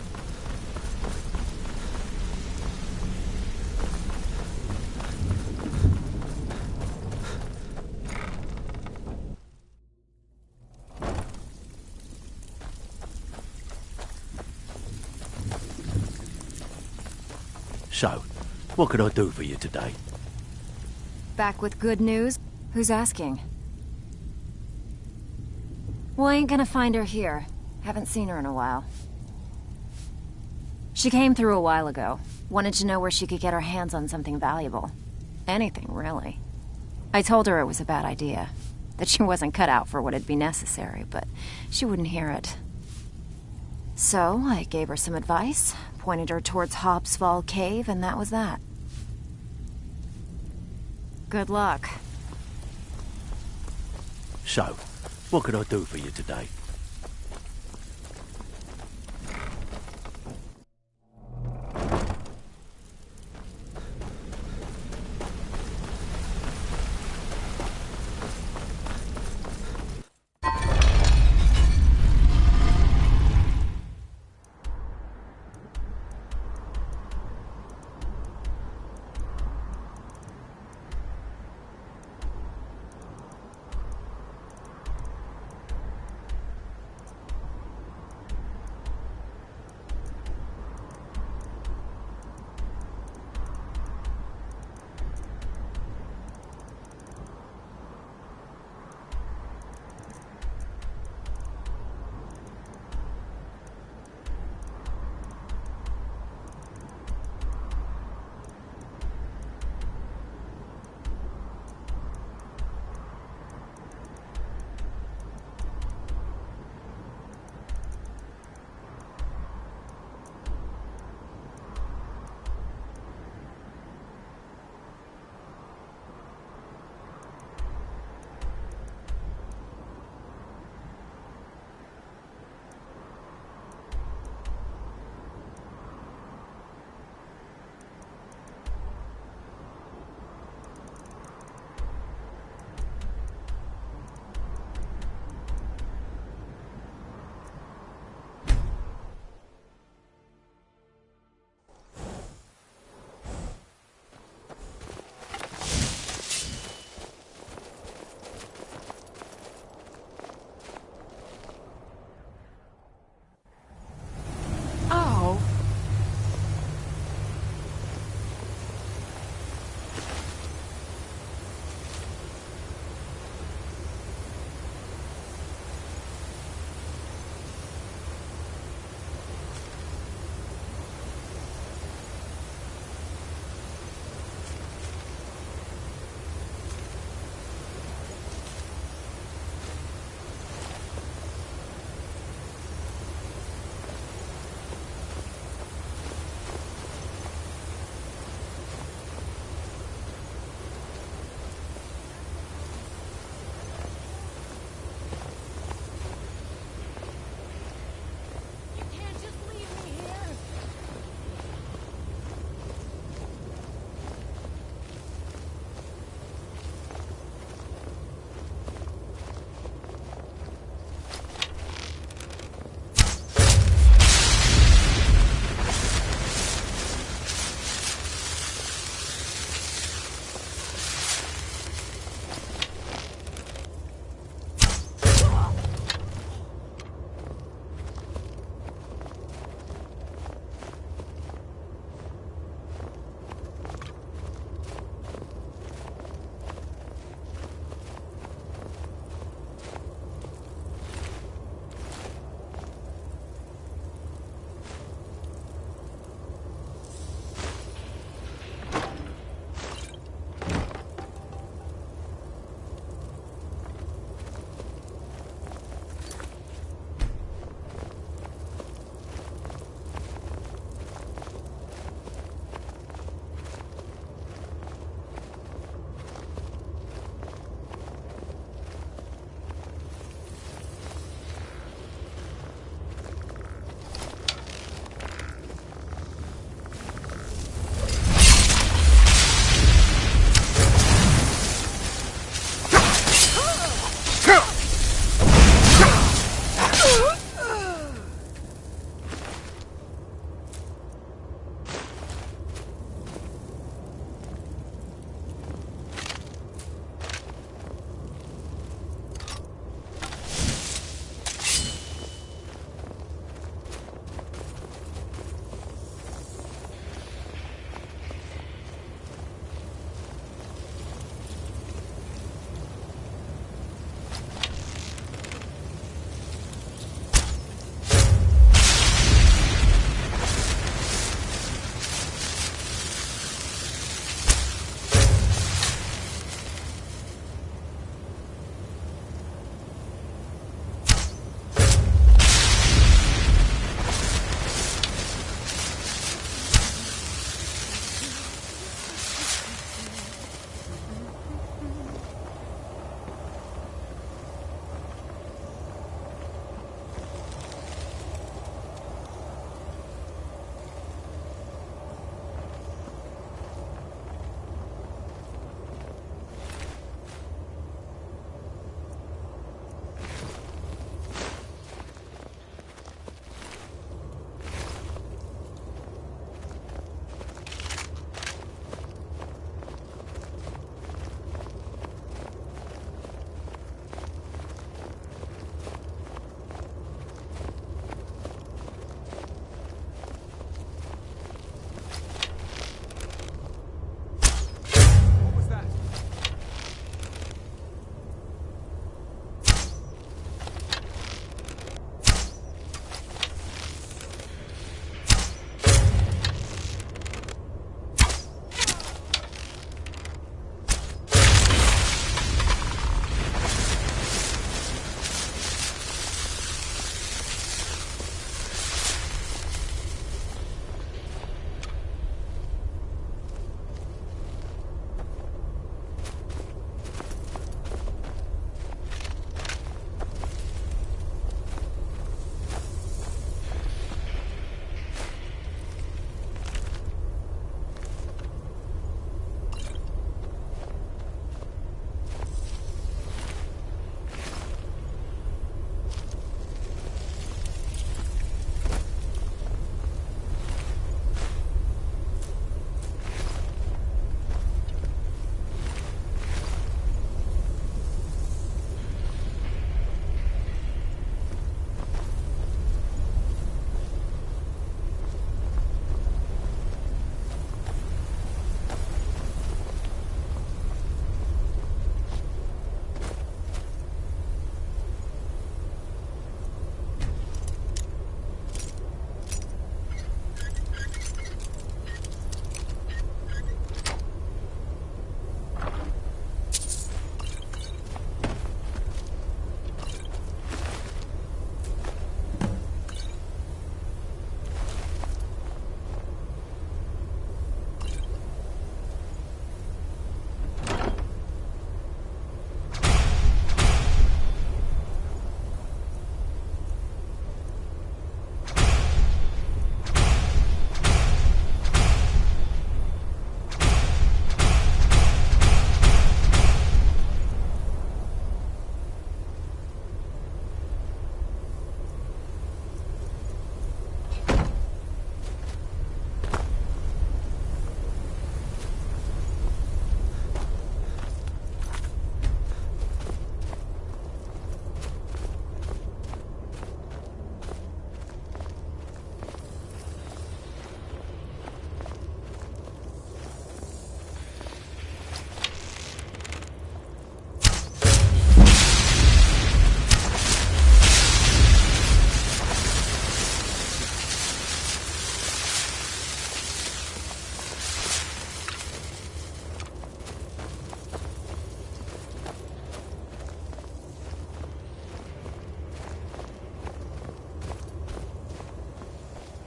So, what could I do for you today? Back with good news? Who's asking? Well, I ain't gonna find her here. Haven't seen her in a while. She came through a while ago. Wanted to know where she could get her hands on something valuable. Anything, really. I told her it was a bad idea. That she wasn't cut out for what'd be necessary, but she wouldn't hear it. So, I gave her some advice, pointed her towards Hobbs Fall Cave, and that was that. Good luck. So, what could I do for you today?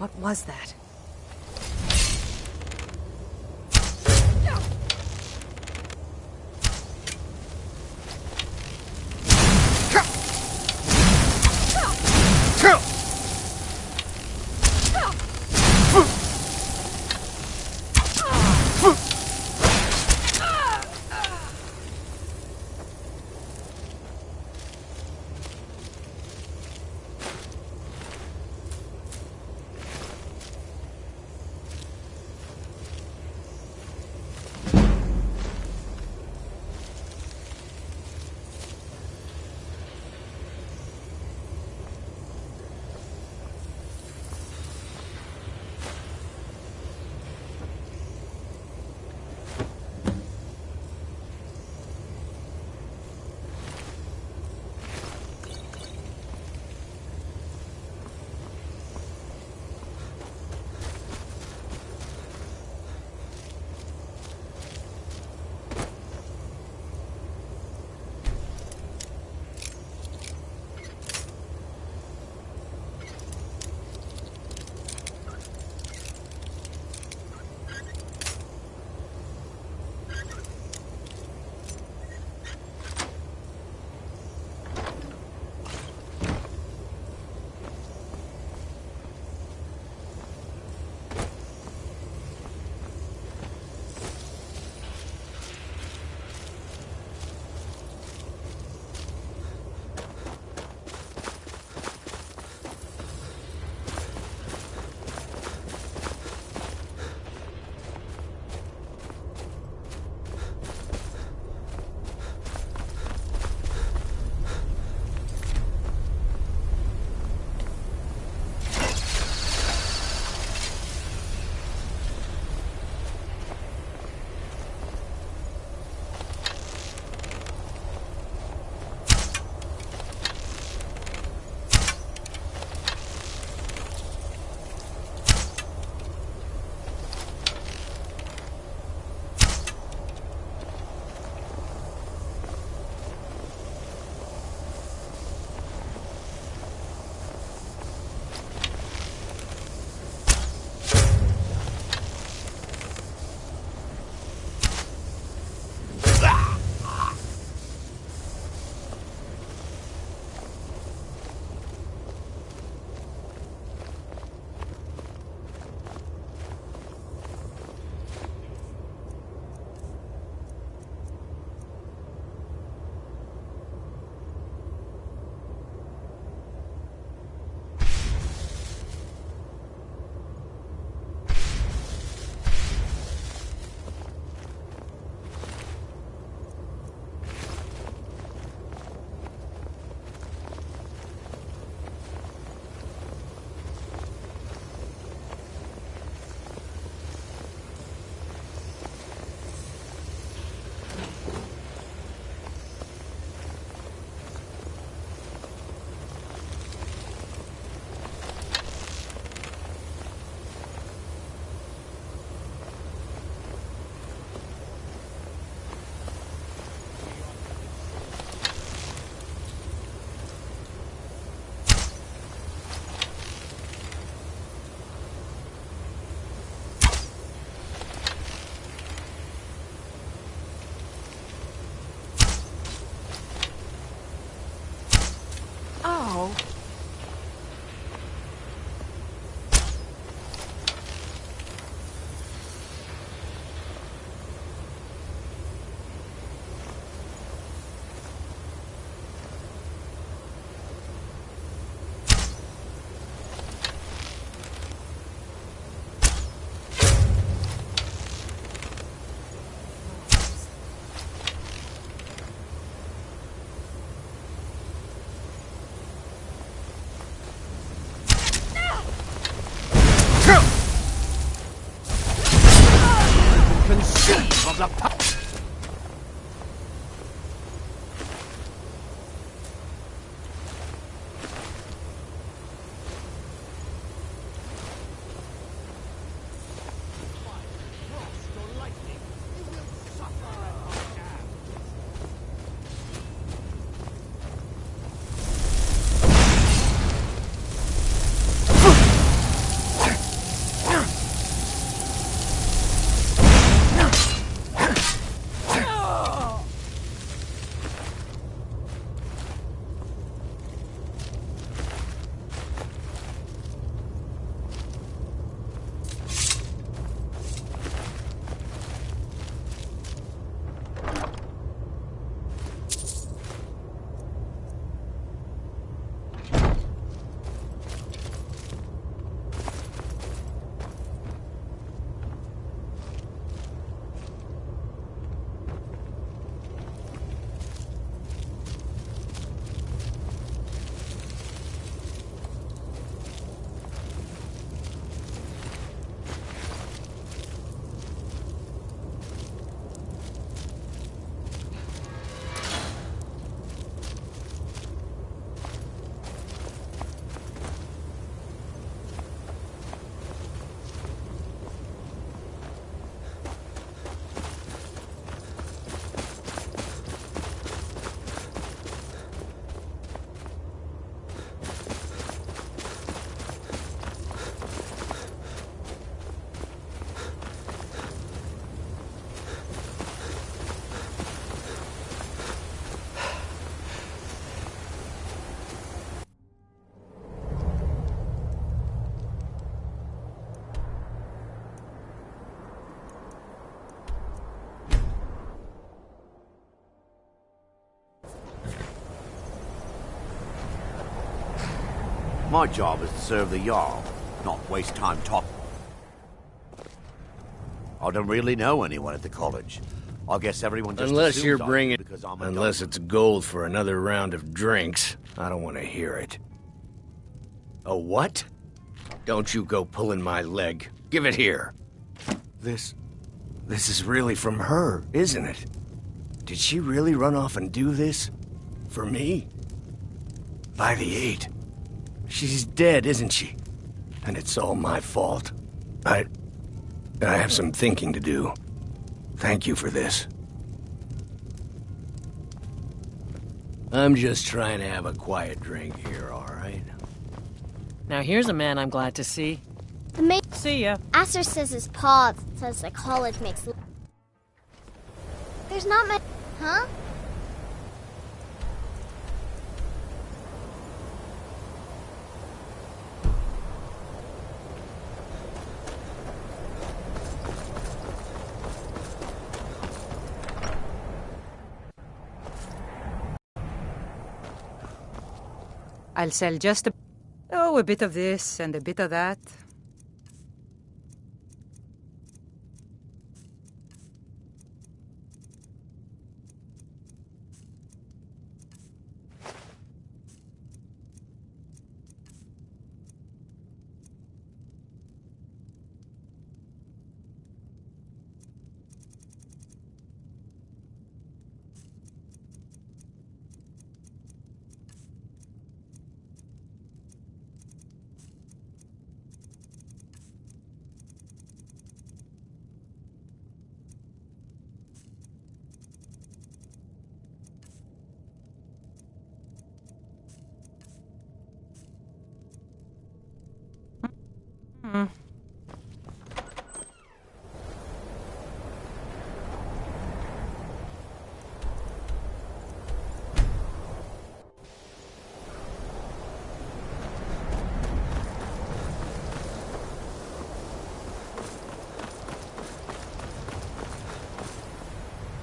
What was that? My job is to serve the Jarl, not waste time talking. I don't really know anyone at the college. I guess everyone just Unless assumes you're I do bringing... because I'm a Unless Dunmer. it's gold for another round of drinks, I don't want to hear it. A what? Don't you go pulling my leg. Give it here. This is really from her, isn't it? Did she really run off and do this? For me? By the 8. She's dead, isn't she? And it's all my fault. I have some thinking to do. Thank you for this. I'm just trying to have a quiet drink here, all right? Now here's a man I'm glad to see. See ya. Aster says his pa says the college makes... There's not much... Huh? I'll sell just a bit of this and a bit of that.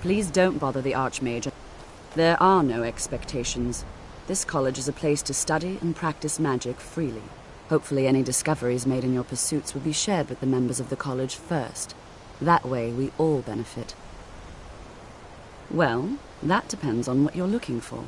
Please don't bother the Archmage. There are no expectations. This college is a place to study and practice magic freely. Hopefully any discoveries made in your pursuits will be shared with the members of the college first. That way we all benefit. Well, that depends on what you're looking for.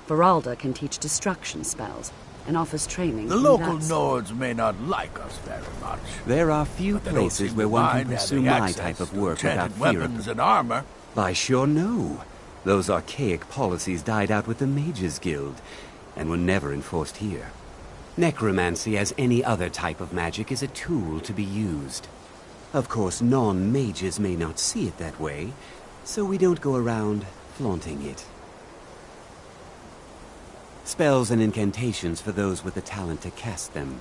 Feralda can teach destruction spells and offers training. The local Nords may not like us very much. There are few But they don't places seem where to one can mind pursue having my access type of to work without enchanted fear weapons of... and armor. I sure know. Those archaic policies died out with the Mages Guild, and were never enforced here. Necromancy, as any other type of magic, is a tool to be used. Of course, non-mages may not see it that way, so we don't go around flaunting it. Spells and incantations for those with the talent to cast them.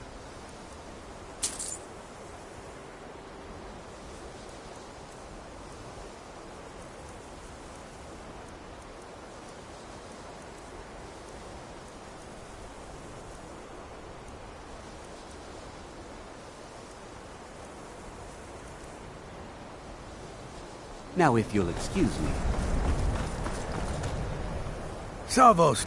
Now, if you'll excuse me. Salvos.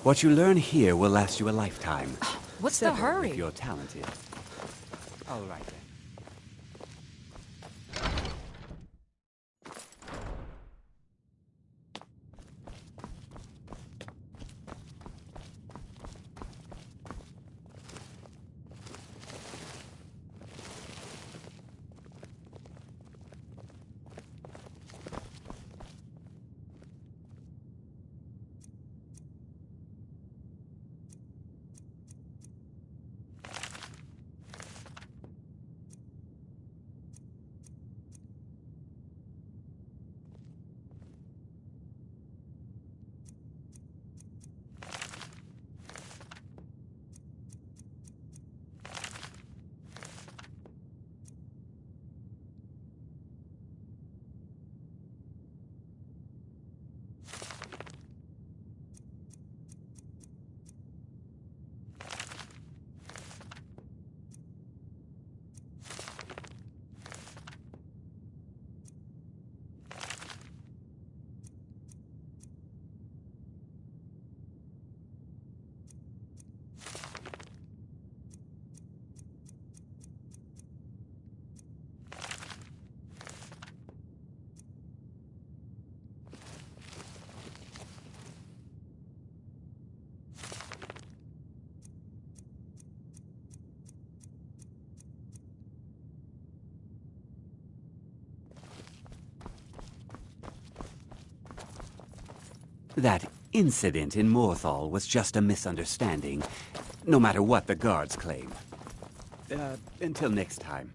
What you learn here will last you a lifetime. What's the hurry? If you're talented. All right then. That incident in Morthal was just a misunderstanding, no matter what the guards claim. Until next time.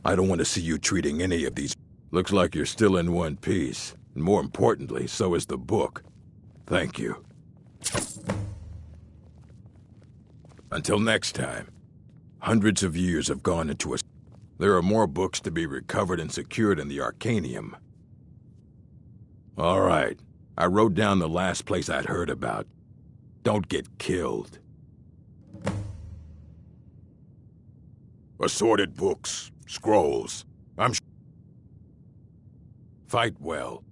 I don't want to see you treating any of these. Looks like you're still in one piece. And more importantly, so is the book. Thank you. Until next time. Hundreds of years have gone into us. There are more books to be recovered and secured in the Arcanium. All right. I wrote down the last place I'd heard about. Don't get killed. Assorted books, scrolls. Fight well.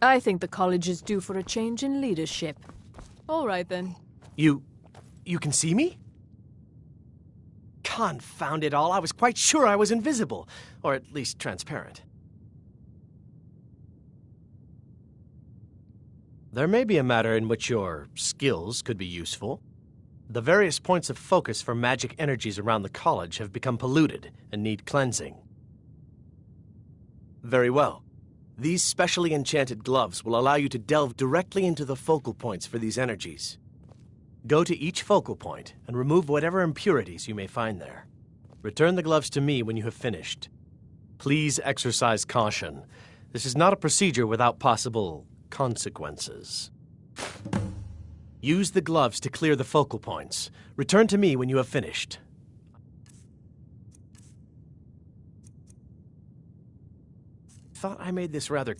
I think the college is due for a change in leadership. All right, then. You can see me? Confound it all, I was quite sure I was invisible. Or at least transparent. There may be a matter in which your skills could be useful. The various points of focus for magic energies around the college have become polluted and need cleansing. Very well. These specially enchanted gloves will allow you to delve directly into the focal points for these energies. Go to each focal point and remove whatever impurities you may find there. Return the gloves to me when you have finished. Please exercise caution. This is not a procedure without possible consequences. Use the gloves to clear the focal points. Return to me when you have finished. Thought I made this rather...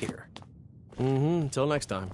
Here. Until next time.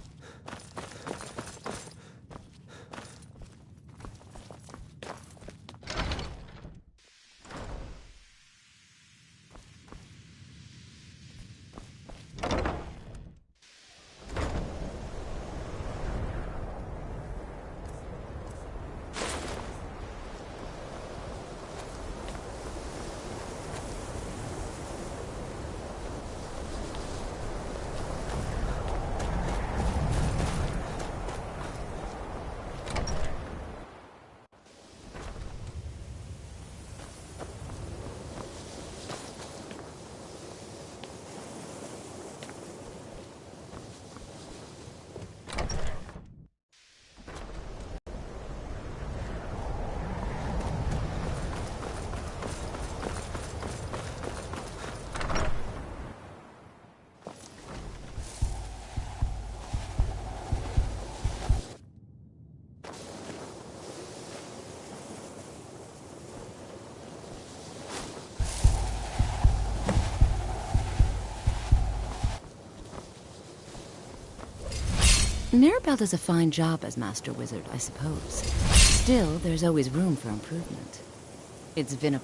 Mirabelle does a fine job as Master Wizard, I suppose. Still, there's always room for improvement. It's been a...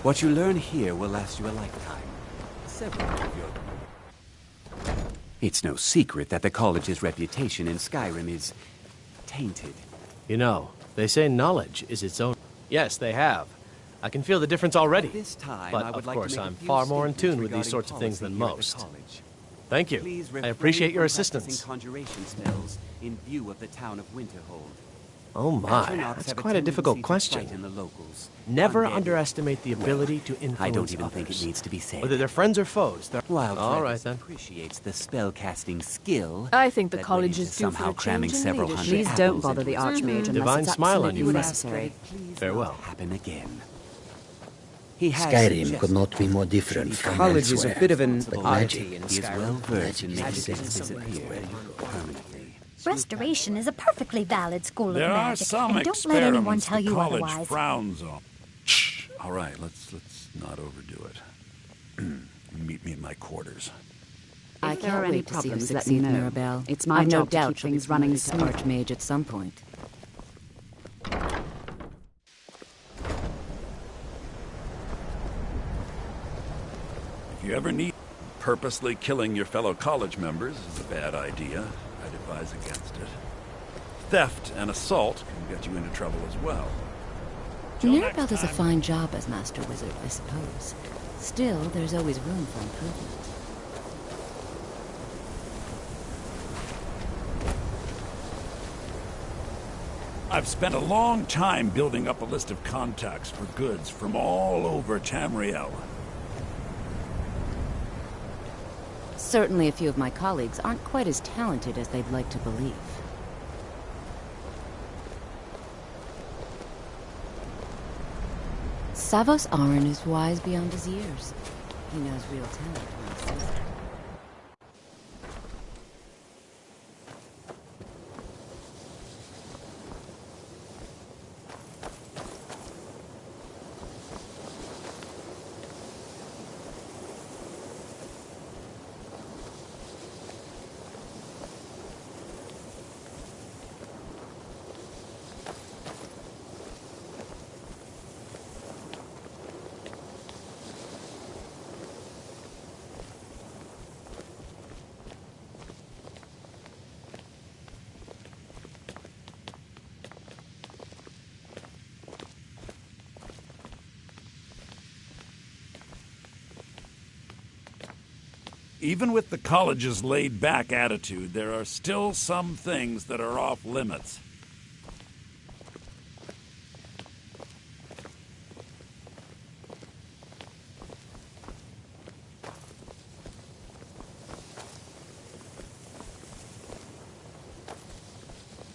What you learn here will last you a lifetime. Several of your... It's no secret that the college's reputation in Skyrim is tainted. You know, they say knowledge is its own... Yes, they have. I can feel the difference already. This time, but I would of like course, to make a I'm few far more in statements tune with these sorts of things regarding than policy here at the most. college. Thank you. Please I refrain appreciate your from practicing assistance. conjuration spells in view of the town of Winterhold. Oh my, Astronauts that's have quite a difficult tendency to question. frighten the locals. Never Undead. underestimate the ability to influence I don't even others. think it needs to be said. Whether they're friends or foes, they're... While All right, Travis then. appreciates the spell-casting skill... I think the that college went into is due for somehow a cramming change in several leadership. hundred Please don't apples bother into the his Archmage unless Divine it's smile on absolutely you, necessary. Farewell. Happen again. He has Skyrim could not be more different from College is elsewhere. a bit of an But oddity in He is Skyrim. well versed in making Magic things is somewhere disappear where you go. permanently. Restoration is a perfectly valid school There of are magic, some and don't let anyone experiments tell the you college otherwise. frowns on. Shh. All right, let's not overdo it. Meet me in my quarters. I If there are can't any wait to see you problems, let succeed, me know. Mirabelle. It's my I've no job to doubt keep she'll be things running promoted to smoothly. Archmage at some point. If you ever need... Purposely killing your fellow college members is a bad idea. I'd advise against it. Theft and assault can get you into trouble as well. Mirabelle does a fine job as Master Wizard, I suppose. Still, there's always room for improvement. I've spent a long time building up a list of contacts for goods from all over Tamriel. Certainly a few of my colleagues aren't quite as talented as they'd like to believe. Savos Aran is wise beyond his years. He knows real talent when he sees it. Even with the college's laid-back attitude, there are still some things that are off limits.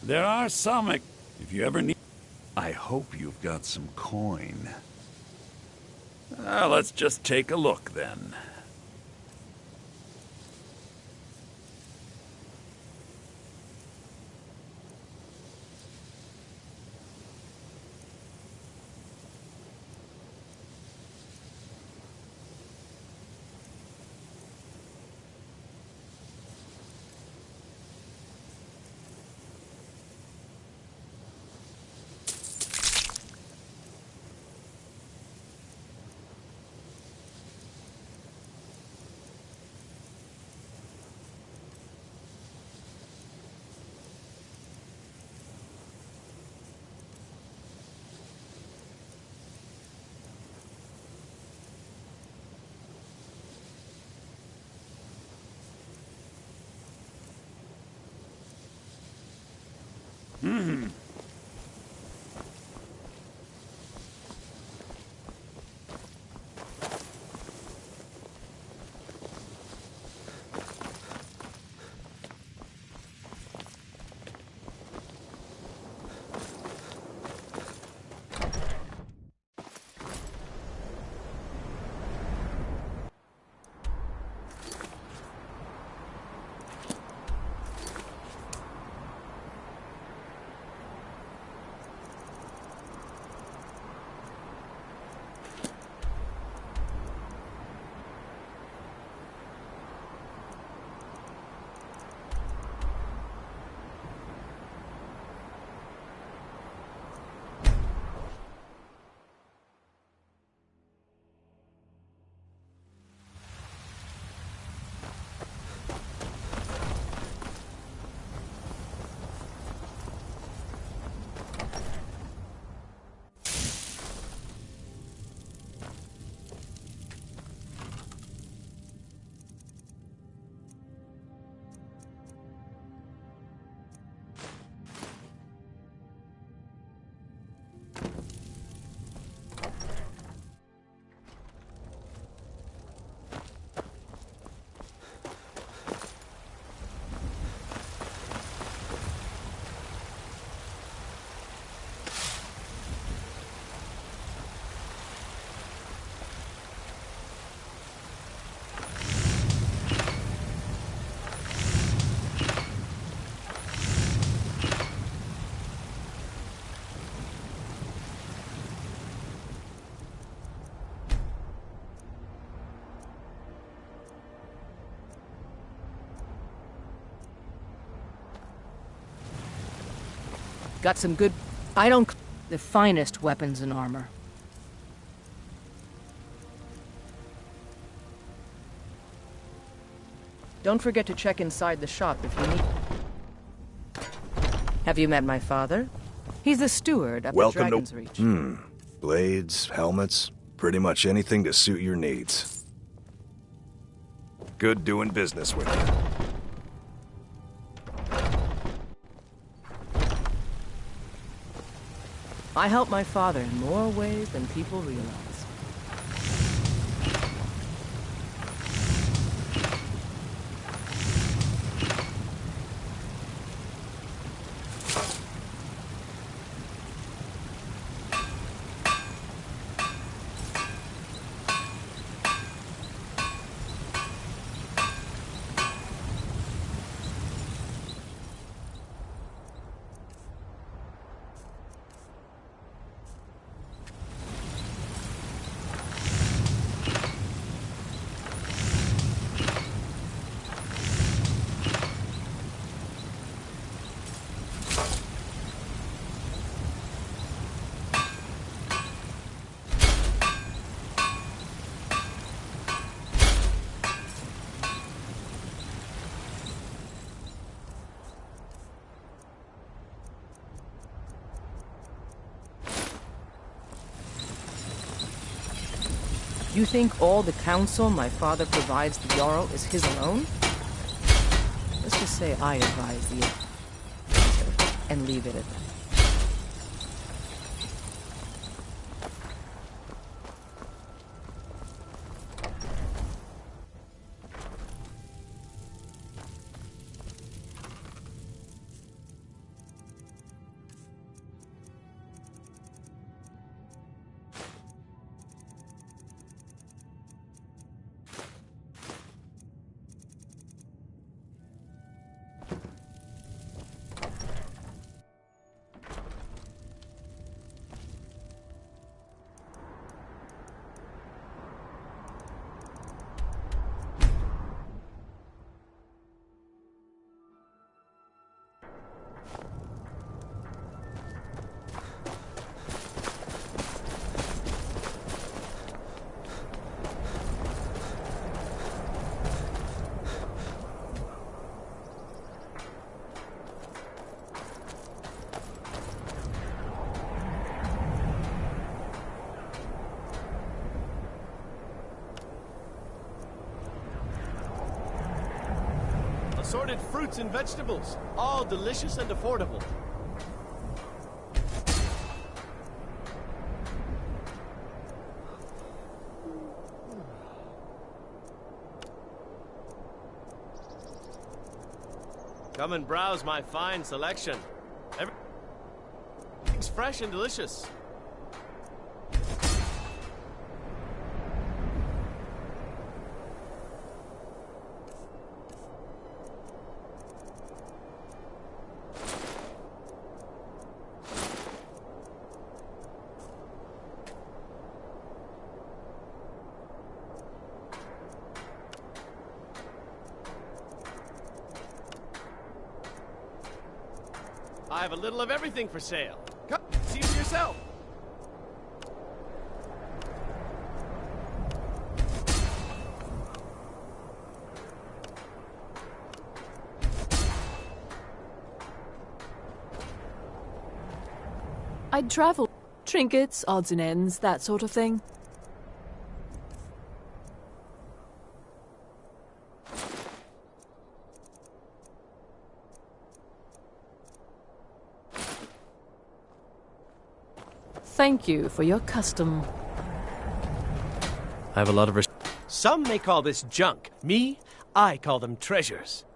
There are some... If you ever need... I hope you've got some coin. Let's just take a look, then. Got some good... I don't... The finest weapons and armor. Don't forget to check inside the shop if you need... Have you met my father? He's the steward up at Dragon's Reach. Blades, helmets, pretty much anything to suit your needs. Good doing business with you. I help my father in more ways than people realize. You think all the counsel my father provides the Jarl is his alone? Let's just say I advise the and leave it at that. Assorted fruits and vegetables, all delicious and affordable. Come and browse my fine selection. Everything's fresh and delicious. I have a little of everything for sale. Come, see for yourself. I'd travel. Trinkets, odds and ends, that sort of thing. Thank you for your custom. I have a lot of Some may call this junk. Me, I call them treasures.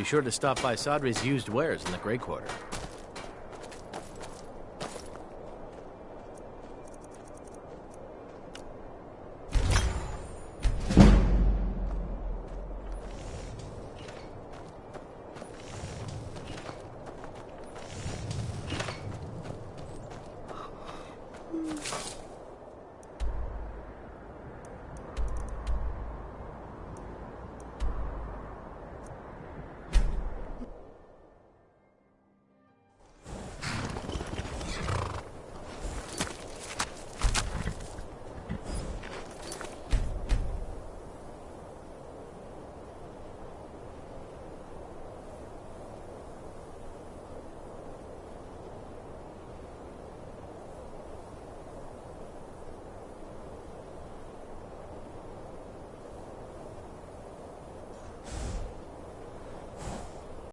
Be sure to stop by Sadri's used wares in the Grey Quarter.